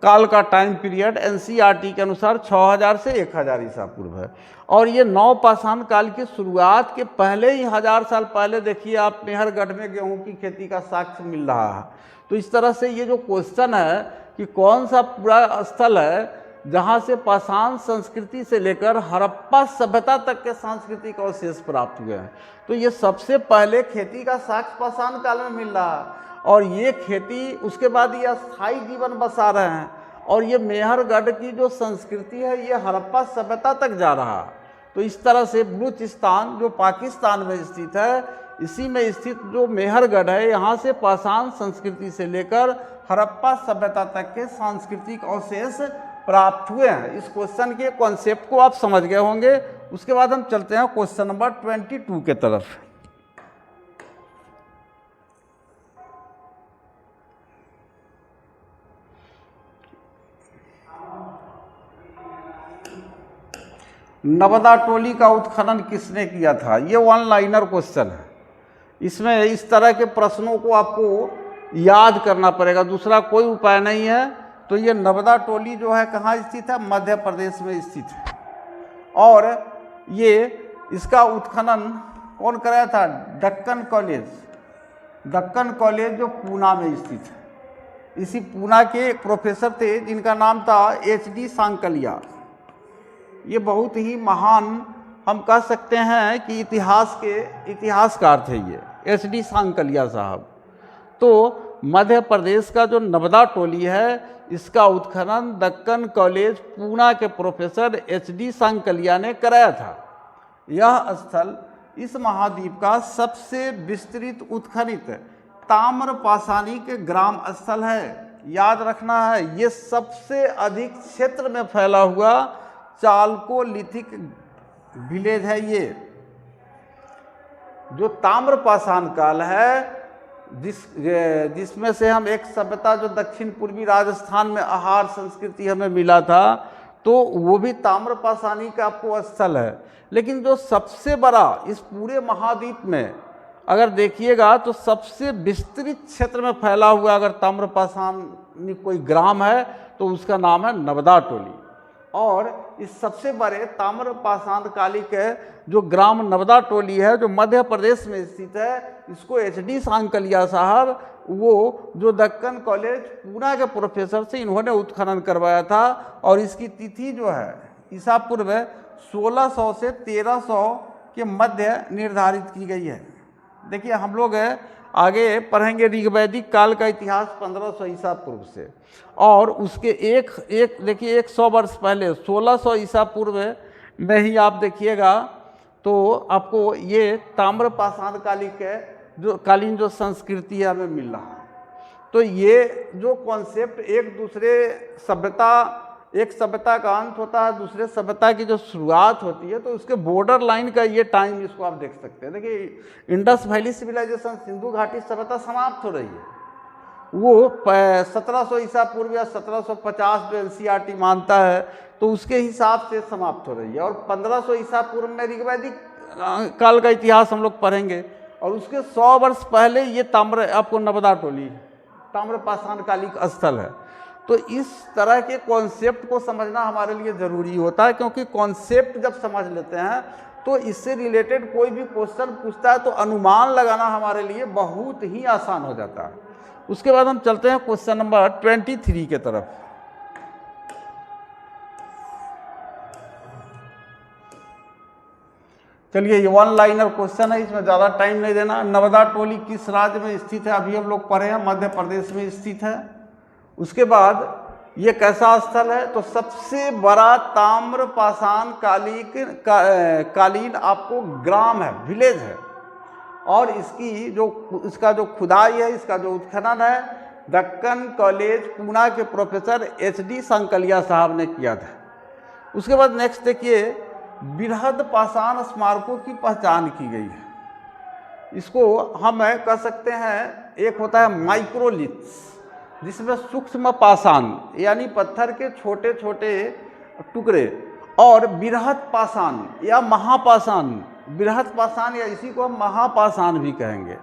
काल का टाइम पीरियड एनसीईआरटी के अनुसार 6,000 से 1,000 ईसा पूर्व है। और ये नवपाषाण काल की शुरुआत के पहले ही 1000 साल पहले देखिए आप मेहरगढ़ में गेहूं की खेती का साक्ष्य मिल रहा है। तो इस तरह से ये जो क्वेश्चन है कि कौन सा पूरा स्थल है जहाँ से पाषाण संस्कृति से लेकर हड़प्पा सभ्यता तक के सांस्कृतिक अवशेष प्राप्त हुए हैं, तो ये सबसे पहले खेती का साक्ष्य पाषाण काल में मिल रहा है। और ये खेती उसके बाद ये अस्थायी जीवन बसा रहे हैं। और ये मेहरगढ़ की जो संस्कृति है ये हड़प्पा सभ्यता तक जा रहा है। तो इस तरह से बलूचिस्तान जो पाकिस्तान में स्थित है, इसी में स्थित जो मेहरगढ़ है, यहाँ से पाषाण संस्कृति से लेकर हड़प्पा सभ्यता तक के सांस्कृतिक अवशेष प्राप्त हुए हैं। इस क्वेश्चन के कॉन्सेप्ट को आप समझ गए होंगे। उसके बाद हम चलते हैं क्वेश्चन नंबर 22 के तरफ। नर्मदा टोली का उत्खनन किसने किया था? ये वन लाइनर क्वेश्चन है। इसमें इस तरह के प्रश्नों को आपको याद करना पड़ेगा, दूसरा कोई उपाय नहीं है। तो ये नर्मदा टोली जो है कहाँ स्थित है? मध्य प्रदेश में स्थित है। और ये इसका उत्खनन कौन कराया था? दक्कन कॉलेज जो पूना में स्थित है। इसी पूना के एक प्रोफेसर थे जिनका नाम था HD सांकलिया। ये बहुत ही महान हम कह सकते हैं कि इतिहासकार थे ये HD सांकलिया साहब। तो मध्य प्रदेश का जो नर्मदा टोली है, इसका उत्खनन दक्कन कॉलेज पूना के प्रोफेसर HD सांकलिया ने कराया था। यह स्थल इस महाद्वीप का सबसे विस्तृत उत्खनित ताम्रपाषाणिक ग्राम स्थल है। याद रखना है, ये सबसे अधिक क्षेत्र में फैला हुआ चालकोलिथिक विलेज है। ये जो ताम्रपाषाण काल है, जिसमें से हम एक सभ्यता जो दक्षिण पूर्वी राजस्थान में आहार संस्कृति हमें मिला था, तो वो भी ताम्रपाषाणी का आपको स्थल है। लेकिन जो सबसे बड़ा इस पूरे महाद्वीप में अगर देखिएगा तो सबसे विस्तृत क्षेत्र में फैला हुआ अगर ताम्रपाषाणी कोई ग्राम है तो उसका नाम है नर्मदा टोली। और इस सबसे बड़े ताम्रपाषाण कालिक जो ग्राम नर्मदा टोली है जो मध्य प्रदेश में स्थित है, इसको HD सांकलिया साहब वो जो दक्कन कॉलेज पूना के प्रोफेसर से इन्होंने उत्खनन करवाया था। और इसकी तिथि जो है ईसा पूर्व 1600 से 1300 के मध्य निर्धारित की गई है। देखिए हम लोग आगे पढ़ेंगे ऋग्वैदिक काल का इतिहास 1500 ईसा पूर्व से, और उसके देखिए 100 वर्ष पहले 1600 ईसा पूर्व में ही आप देखिएगा तो आपको ये ताम्रपाषाण कालीन जो संस्कृति है हमें मिल रहा है। तो ये जो कॉन्सेप्ट एक सभ्यता का अंत होता है, दूसरे सभ्यता की जो शुरुआत होती है, तो उसके बॉर्डर लाइन का ये टाइम इसको आप देख सकते हैं। देखिए इंडस वैली सिविलाइजेशन, सिंधु घाटी सभ्यता समाप्त हो रही है। वो 1700 ईसा पूर्व या 1750 जो NCERT मानता है तो उसके हिसाब से समाप्त हो रही है। और 1500 ईसा पूर्व में ऋग्वैदिक काल का इतिहास हम लोग पढ़ेंगे। और उसके 100 वर्ष पहले ये आपको नर्मदा टोली ताम्रपाषाण कालिक स्थल है। तो इस तरह के कॉन्सेप्ट को समझना हमारे लिए ज़रूरी होता है, क्योंकि कॉन्सेप्ट जब समझ लेते हैं तो इससे रिलेटेड कोई भी क्वेश्चन पूछता है तो अनुमान लगाना हमारे लिए बहुत ही आसान हो जाता है। उसके बाद हम चलते हैं क्वेश्चन नंबर 23 के तरफ। चलिए ये वन लाइनर क्वेश्चन है, इसमें ज़्यादा टाइम नहीं देना। नर्मदा टोली किस राज्य में स्थित है? अभी हम लोग पढ़े हैं, मध्य प्रदेश में स्थित है। उसके बाद ये कैसा स्थल है? तो सबसे बड़ा ताम्र पाषाण कालीन आपको ग्राम है, विलेज है, और इसका जो खुदाई है, इसका जो उत्खनन है, दक्कन कॉलेज पूना के प्रोफेसर HD संकलिया साहब ने किया था। उसके बाद नेक्स्ट देखिए, बृहद पाषाण स्मारकों की पहचान की गई है। इसको हम कह सकते हैं, एक होता है माइक्रोलिथ्स, जिसमें सूक्ष्म पाषाण यानी पत्थर के छोटे छोटे टुकड़े, और बृहद पाषाण या महापाषाण, बृहद पाषाण या इसी को हम महापाषाण भी कहेंगे।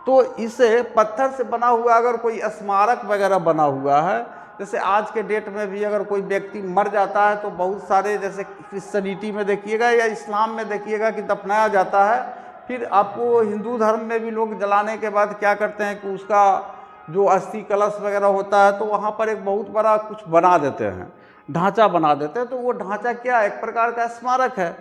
तो इसे पत्थर से बना हुआ अगर कोई स्मारक वगैरह बना हुआ है, जैसे आज के डेट में भी अगर कोई व्यक्ति मर जाता है तो बहुत सारे, जैसे क्रिश्चनिटी में देखिएगा या इस्लाम में देखिएगा कि दफनाया जाता है, फिर आपको हिंदू धर्म में भी लोग जलाने के बाद क्या करते हैं कि उसका जो अस्थि कलश वगैरह होता है तो वहाँ पर एक बहुत बड़ा कुछ बना देते हैं, ढांचा बना देते हैं। तो वो ढांचा क्या है? एक प्रकार का स्मारक है।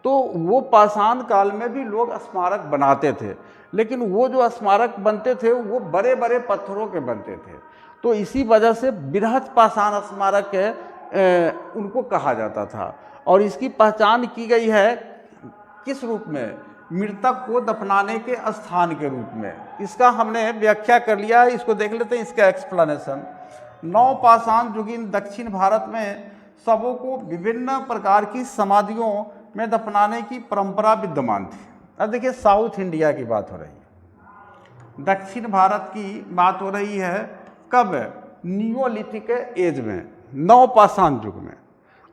तो वो पाषाण काल में भी लोग स्मारक बनाते थे, लेकिन वो जो स्मारक बनते थे वो बड़े बड़े पत्थरों के बनते थे। तो इसी वजह से बृहद पाषाण स्मारक उनको कहा जाता था। और इसकी पहचान की गई है किस रूप में? मृतक को दफनाने के स्थान के रूप में। इसका हमने व्याख्या कर लिया है, इसको देख लेते हैं, इसका एक्सप्लेनेशन। नवपाषाण युगीन दक्षिण भारत में शवों को विभिन्न प्रकार की समाधियों में दफनाने की परंपरा विद्यमान थी। अब देखिए, साउथ इंडिया की बात हो रही है, दक्षिण भारत की बात हो रही है। कब? नियोलिथिक एज में, नवपाषाण युग में।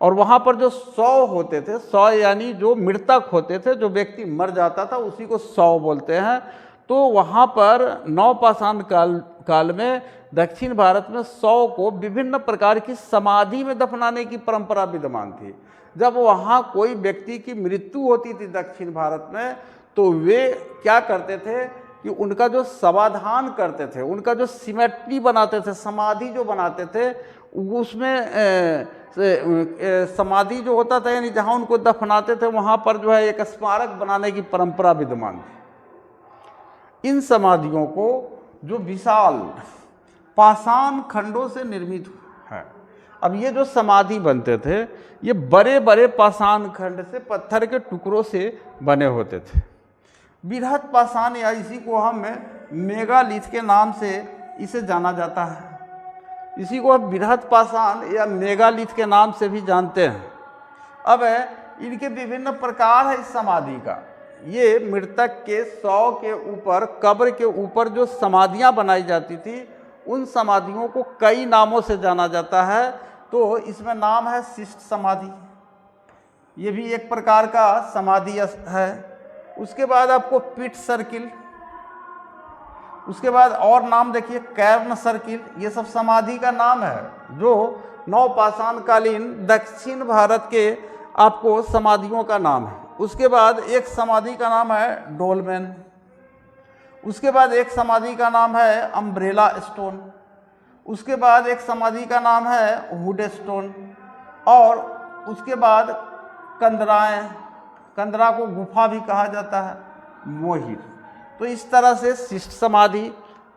और वहाँ पर जो शव होते थे, शव यानी जो मृतक होते थे, जो व्यक्ति मर जाता था उसी को शव बोलते हैं। तो वहाँ पर नवपाषाण काल में दक्षिण भारत में शव को विभिन्न प्रकार की समाधि में दफनाने की परंपरा विद्यमान थी। जब वहाँ कोई व्यक्ति की मृत्यु होती थी दक्षिण भारत में, तो वे क्या करते थे कि उनका जो समाधान करते थे, उनका जो सिमेट्री बनाते थे, समाधि जो बनाते थे, उसमें समाधि जो होता था यानी जहाँ उनको दफनाते थे वहाँ पर जो है एक स्मारक बनाने की परंपरा विद्यमान थी। इन समाधियों को जो विशाल पाषाण खंडों से निर्मित है। अब ये जो समाधि बनते थे ये बड़े बड़े पाषाण खंड से, पत्थर के टुकड़ों से बने होते थे। बृहद पाषाण या इसी को हम मेगालिथ के नाम से इसे जाना जाता है। इसी को हम बृहद पाषाण या मेगालिथ के नाम से भी जानते हैं। अब इनके विभिन्न प्रकार है इस समाधि का। ये मृतक के शव के ऊपर, कब्र के ऊपर जो समाधियां बनाई जाती थी, उन समाधियों को कई नामों से जाना जाता है। तो इसमें नाम है शिष्ट समाधि, ये भी एक प्रकार का समाधि है। उसके बाद आपको पीठ सर्किल, उसके बाद और नाम देखिए कैर्न सर्किल, ये सब समाधि का नाम है जो नवपाषाण कालीन दक्षिण भारत के आपको समाधियों का नाम है। उसके बाद एक समाधि का नाम है डोलमेन, उसके बाद एक समाधि का नाम है अम्ब्रेला स्टोन, उसके बाद एक समाधि का नाम है हुड स्टोन, और उसके बाद कंदराएं, कंदरा को गुफा भी कहा जाता है, मोहिर। तो इस तरह से शिष्ट समाधि,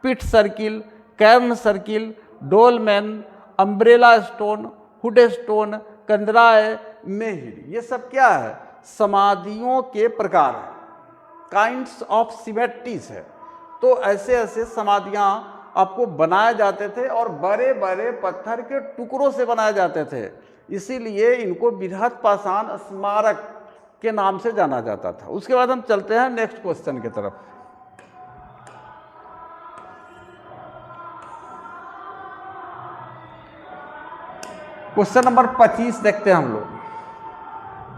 पीठ circle, cairn circle, dolmen, umbrella stone, hood stone, कंदराए, मेहिर, ये सब क्या है? समाधियों के प्रकार है, काइंड्स ऑफ सिमेट्रीज है। तो ऐसे ऐसे समाधियाँ आपको बनाए जाते थे और बड़े बड़े पत्थर के टुकड़ों से बनाए जाते थे, इसीलिए इनको बृहद पाषाण स्मारक के नाम से जाना जाता था। उसके बाद हम चलते हैं नेक्स्ट क्वेश्चन की तरफ। क्वेश्चन नंबर 25 देखते हैं हम लोग।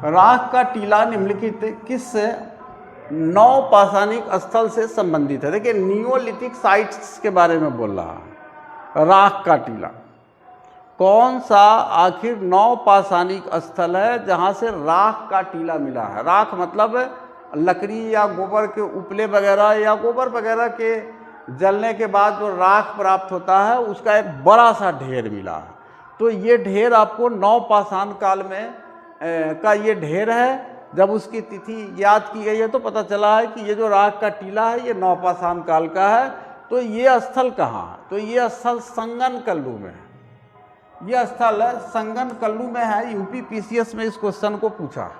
राख का टीला निम्नलिखित किस नवपाषाणिक स्थल से संबंधित है? देखिए, नियोलिथिक साइट्स के बारे में बोल रहा है। राख का टीला कौन सा आखिर नवपाषाणिक स्थल है जहाँ से राख का टीला मिला है? राख मतलब लकड़ी या गोबर के उपले वगैरह या गोबर वगैरह के जलने के बाद जो राख प्राप्त होता है उसका एक बड़ा सा ढेर मिला है। तो ये ढेर आपको नवपाषाण काल में का ये ढेर है जब उसकी तिथि याद की गई है तो पता चला है कि ये जो राग का टीला है ये नवपाषाण काल का है। तो ये स्थल कहाँ है? तो ये स्थल संगनकल्लू में है। ये स्थल संगनकल्लू में है। यूपी पीसीएस में इस क्वेश्चन को पूछा।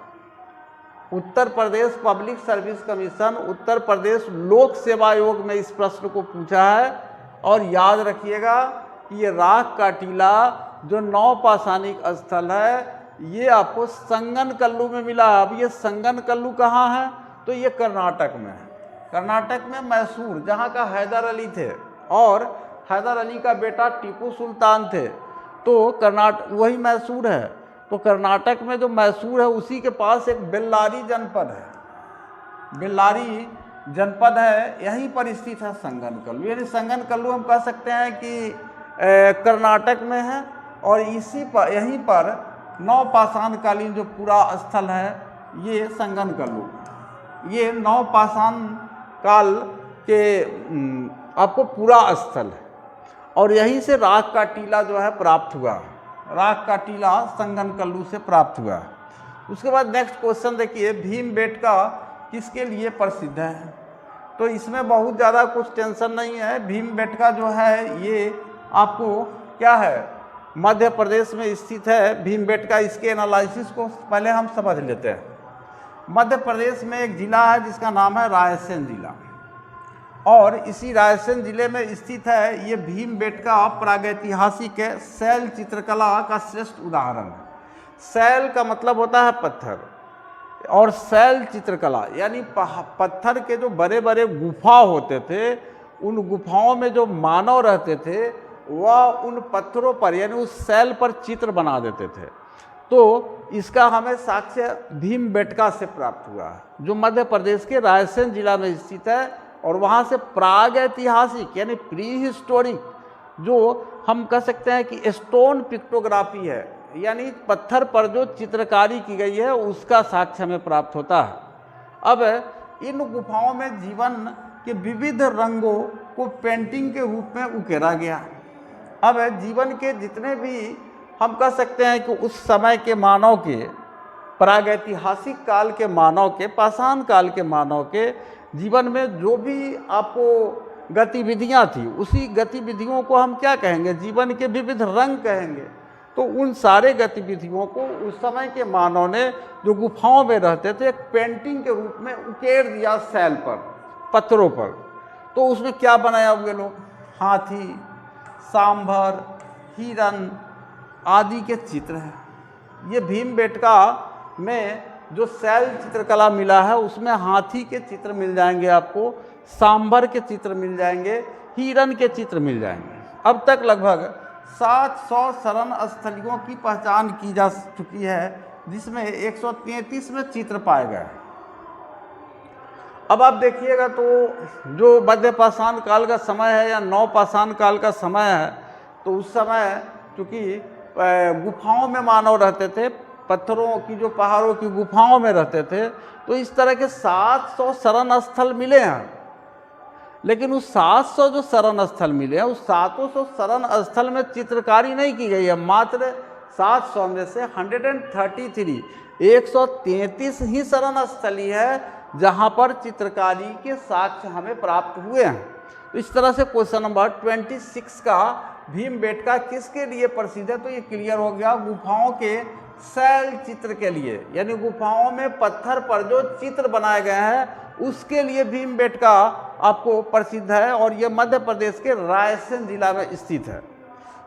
Uttar Pradesh public service commission, Uttar Pradesh लोक सेवा आयोग में इस प्रश्न को पूछा है। और याद रखिएगा कि ये राग का टीला जो नवपाषाणिक स्थल है ये आपको संगनकल्लू में मिला। अब ये संगनकल्लू कहाँ है? तो ये कर्नाटक में है। कर्नाटक में मैसूर, जहाँ का हैदर अली थे और हैदर अली का बेटा टीपू सुल्तान थे, तो कर्नाटक वही मैसूर है। तो कर्नाटक में जो मैसूर है उसी के पास एक बेल्लारी जनपद है। बेल्लारी जनपद है, यहीं पर स्थित है संगनकल्लू। यानी संगनकल्लू हम कह सकते हैं कि कर्नाटक में है। और इसी पर यहीं पर नवपाषाण कालीन जो पूरा स्थल है ये संगनकल्लू, ये नवपाषाण काल के आपको पूरा स्थल है। और यहीं से राग का टीला जो है प्राप्त हुआ। राग का टीला संगनकल्लू से प्राप्त हुआ। उसके बाद नेक्स्ट क्वेश्चन देखिए, भीमबेटका किसके लिए प्रसिद्ध है? तो इसमें बहुत ज़्यादा कुछ टेंशन नहीं है। भीमबेटका जो है ये आपको क्या है, मध्य प्रदेश में स्थित है भीमबेटका। इसके एनालिसिस को पहले हम समझ लेते हैं। मध्य प्रदेश में एक ज़िला है जिसका नाम है रायसेन ज़िला, और इसी रायसेन ज़िले में स्थित है ये भीमबेटका। प्रागैतिहासिक शैल चित्रकला का श्रेष्ठ उदाहरण है। शैल का मतलब होता है पत्थर, और शैल चित्रकला यानी पत्थर के जो बड़े बड़े गुफा होते थे, उन गुफाओं में जो मानव रहते थे वह उन पत्थरों पर यानी उस शैल पर चित्र बना देते थे। तो इसका हमें साक्ष्य भीमबेटका से प्राप्त हुआ है, जो मध्य प्रदेश के रायसेन जिला में स्थित है। और वहाँ से प्रागैतिहासिक यानी प्री हिस्टोरिक जो हम कह सकते हैं कि स्टोन पिक्टोग्राफी है, यानी पत्थर पर जो चित्रकारी की गई है उसका साक्ष्य हमें प्राप्त होता है। अब इन गुफाओं में जीवन के विविध रंगों को पेंटिंग के रूप में उकेरा गया। अब जीवन के जितने भी हम कह सकते हैं कि उस समय के मानव के, प्रागैतिहासिक काल के मानव के, पाषाण काल के मानव के जीवन में जो भी आपको गतिविधियां थी, उसी गतिविधियों को हम क्या कहेंगे, जीवन के विविध रंग कहेंगे। तो उन सारे गतिविधियों को उस समय के मानव ने जो गुफाओं में रहते थे एक पेंटिंग के रूप में उकेर दिया शैल पर, पत्थरों पर। तो उसमें क्या बनाया हुए लोग, हाथी, सांभर, हिरन आदि के चित्र हैं। ये भीमबेटका में जो शैल चित्रकला मिला है उसमें हाथी के चित्र मिल जाएंगे आपको, सांभर के चित्र मिल जाएंगे, हिरन के चित्र मिल जाएंगे। अब तक लगभग 700 शरण स्थलियों की पहचान की जा चुकी है, जिसमें 133 में चित्र पाए गए। अब आप देखिएगा तो जो मध्य पाषाण काल का समय है या नवपाषाण काल का समय है, तो उस समय चूँकि गुफाओं में मानव रहते थे, पत्थरों की जो पहाड़ों की गुफाओं में रहते थे, तो इस तरह के 700 शरण स्थल मिले हैं। लेकिन उस 700 जो शरण स्थल मिले हैं उस 700 शरण स्थल में चित्रकारी नहीं की गई है। मात्र 700 में से 133 ही शरण स्थली है जहाँ पर चित्रकारी के साक्ष्य हमें प्राप्त हुए हैं। तो इस तरह से क्वेश्चन नंबर 26 का भीमबेटका किसके लिए प्रसिद्ध है, तो ये क्लियर हो गया, गुफाओं के शैल चित्र के लिए, यानी गुफाओं में पत्थर पर जो चित्र बनाए गए हैं उसके लिए भीमबेटका आपको प्रसिद्ध है। और ये मध्य प्रदेश के रायसेन जिला में स्थित है।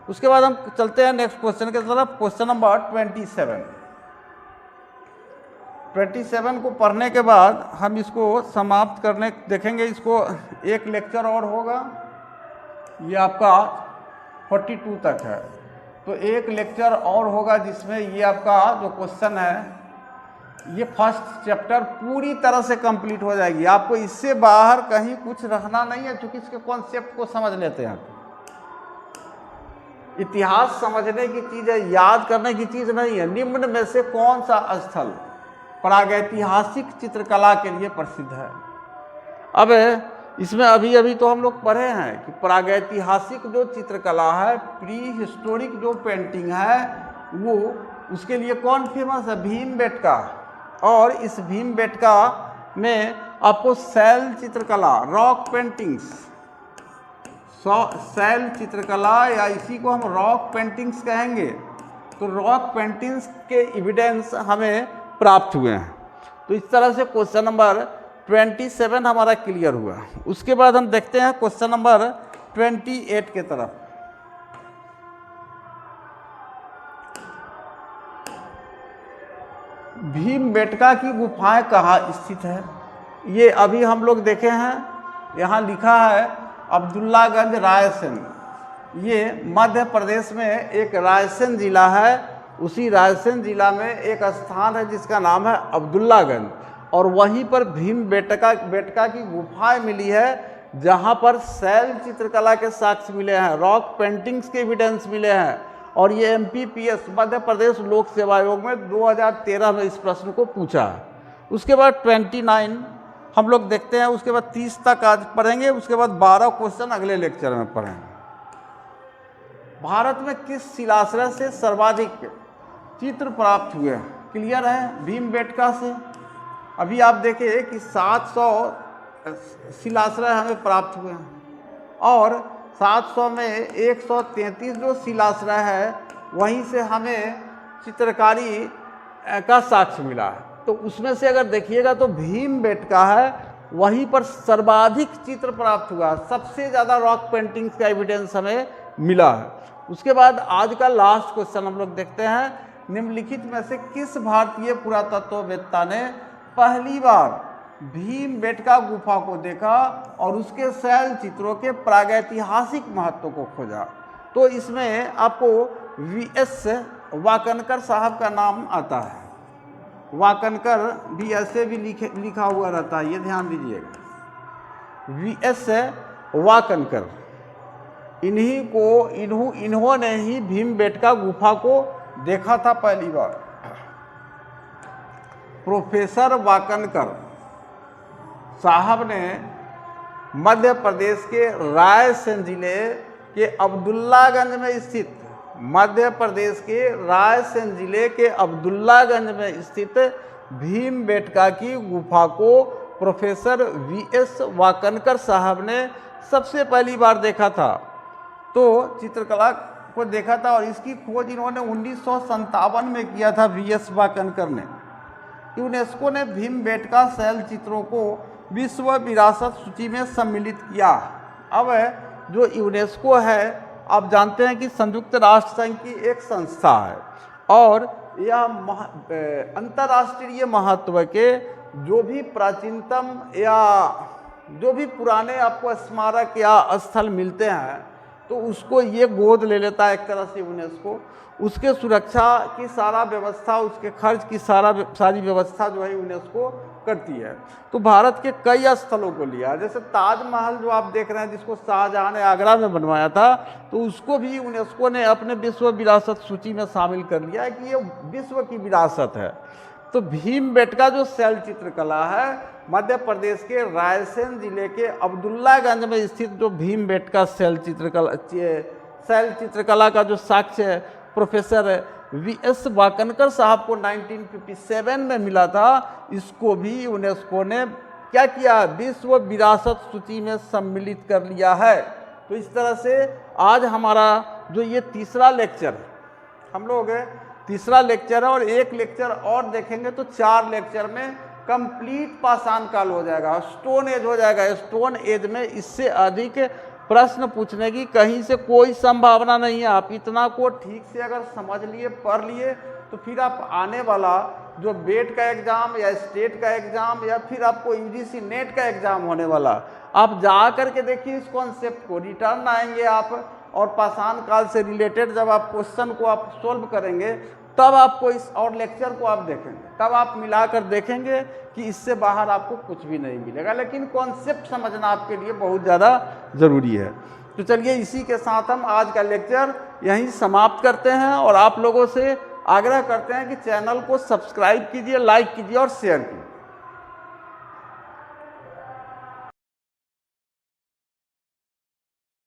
उसके बाद हम चलते हैं नेक्स्ट क्वेश्चन की तरफ। क्वेश्चन नंबर 27 को पढ़ने के बाद हम इसको समाप्त करने देखेंगे। इसको एक लेक्चर और होगा, ये आपका 42 तक है, तो एक लेक्चर और होगा जिसमें ये आपका जो क्वेश्चन है ये फर्स्ट चैप्टर पूरी तरह से कंप्लीट हो जाएगी। आपको इससे बाहर कहीं कुछ रखना नहीं है, क्योंकि इसके कॉन्सेप्ट को समझ लेते हैं। इतिहास समझने की चीज़ है, याद करने की चीज़ नहीं है। निम्न में से कौन सा स्थल प्रागैतिहासिक चित्रकला के लिए प्रसिद्ध है? अब इसमें अभी तो हम लोग पढ़े हैं कि प्रागैतिहासिक जो चित्रकला है, प्री हिस्टोरिक जो पेंटिंग है, वो उसके लिए कौन फेमस है? भीमबेटका। और इस भीमबेटका में आपको शैल चित्रकला, रॉक पेंटिंग्स, शैल चित्रकला या इसी को हम रॉक पेंटिंग्स कहेंगे, तो रॉक पेंटिंग्स के एविडेंस हमें प्राप्त हुए हैं। तो इस तरह से क्वेश्चन नंबर 27 हमारा क्लियर हुआ। उसके बाद हम देखते हैं क्वेश्चन नंबर 28 के तरफ। भीमबेटका की गुफाएं कहाँ स्थित है, ये अभी हम लोग देखे हैं। यहाँ लिखा है अब्दुल्लागंज रायसेन, ये मध्य प्रदेश में एक रायसेन जिला है। उसी रायसेन जिला में एक स्थान है जिसका नाम है अब्दुल्लागंज, और वहीं पर भीमबेटका की गुफाएं मिली है, जहाँ पर शैल चित्रकला के साक्ष्य मिले हैं, रॉक पेंटिंग्स के एविडेंस मिले हैं। और ये MPPS मध्य प्रदेश लोक सेवा आयोग में 2013 में इस प्रश्न को पूछा है। उसके बाद 29 हम लोग देखते हैं। उसके बाद 30 तक आज पढ़ेंगे। उसके बाद 12 क्वेश्चन अगले लेक्चर में पढ़ेंगे। भारत में किस शिलाश्रय से सर्वाधिक चित्र प्राप्त हुए? क्लियर है, भीमबेटका से। अभी आप देखिए कि 700 शिलाश्रय हमें प्राप्त हुए हैं, और 700 में 133 जो शिलाश्रय है वहीं से हमें चित्रकारी का साक्ष्य मिला है। तो उसमें से अगर देखिएगा तो भीमबेटका है, वहीं पर सर्वाधिक चित्र प्राप्त हुआ, सबसे ज़्यादा रॉक पेंटिंग्स का एविडेंस हमें मिला है। उसके बाद आज का लास्ट क्वेश्चन हम लोग देखते हैं, निम्नलिखित में से किस भारतीय पुरातत्ववेत्ता ने पहली बार भीमबेटका गुफा को देखा और उसके शैल चित्रों के प्रागैतिहासिक महत्व को खोजा? तो इसमें आपको VS वाकनकर साहब का नाम आता है। वाकनकर भी ऐसे भी लिखा हुआ रहता है, ये ध्यान दीजिएगा। VS वाकनकर, इन्होंने ही भीमबेटका गुफा को देखा था पहली बार। प्रोफेसर वाकनकर साहब ने मध्य प्रदेश के रायसेन जिले के अब्दुल्लागंज में स्थित, मध्य प्रदेश के रायसेन जिले के अब्दुल्लागंज में स्थित भीमबेटका की गुफा को प्रोफेसर VS वाकनकर साहब ने सबसे पहली बार देखा था। तो चित्रकला को देखा था, और इसकी खोज इन्होंने 1957 में किया था VS वाकनकर ने। यूनेस्को ने भीमबेटका शैल चित्रों को विश्व विरासत सूची में सम्मिलित किया। अब जो यूनेस्को है, आप जानते हैं कि संयुक्त राष्ट्र संघ की एक संस्था है, और यह अंतर्राष्ट्रीय महत्व के जो भी प्राचीनतम या जो भी पुराने आपको स्मारक या स्थल मिलते हैं, तो उसको ये गोद ले लेता है एक तरह से यूनेस्को। उसके सुरक्षा की सारा व्यवस्था, उसके खर्च की सारी व्यवस्था जो है यूनेस्को करती है। तो भारत के कई स्थलों को लिया, जैसे ताजमहल जो आप देख रहे हैं, जिसको शाहजहां ने आगरा में बनवाया था, तो उसको भी यूनेस्को ने अपने विश्व विरासत सूची में शामिल कर लिया है कि ये विश्व की विरासत है। तो भीमबेटका जो शैल चित्रकला है, मध्य प्रदेश के रायसेन जिले के अब्दुल्लागंज में स्थित जो भीमबेटका शैल चित्रकला का जो साक्ष्य है, प्रोफेसर VS वाकनकर साहब को 1957 में मिला था, इसको भी यूनेस्को ने क्या किया, विश्व विरासत सूची में सम्मिलित कर लिया है। तो इस तरह से आज हमारा जो ये तीसरा लेक्चर, हम लोग तीसरा लेक्चर है, और एक लेक्चर और देखेंगे तो 4 लेक्चर में कंप्लीट पाषाण काल हो जाएगा, स्टोन एज हो जाएगा। स्टोन एज में इससे अधिक प्रश्न पूछने की कहीं से कोई संभावना नहीं है। आप इतना को ठीक से अगर समझ लिए, पढ़ लिए, तो फिर आप आने वाला जो बेट का एग्ज़ाम या स्टेट का एग्ज़ाम या फिर आपको UGC नेट का एग्ज़ाम होने वाला, आप जा कर के देखिए इस कॉन्सेप्ट को, रिटर्न आएंगे आप, और पाषाण काल से रिलेटेड जब आप क्वेश्चन को आप सोल्व करेंगे, तब आपको इस और लेक्चर को आप देखेंगे, तब आप मिलाकर देखेंगे कि इससे बाहर आपको कुछ भी नहीं मिलेगा। लेकिन कॉन्सेप्ट समझना आपके लिए बहुत ज़्यादा ज़रूरी है। तो चलिए इसी के साथ हम आज का लेक्चर यहीं समाप्त करते हैं, और आप लोगों से आग्रह करते हैं कि चैनल को सब्सक्राइब कीजिए, लाइक कीजिए और शेयर कीजिए।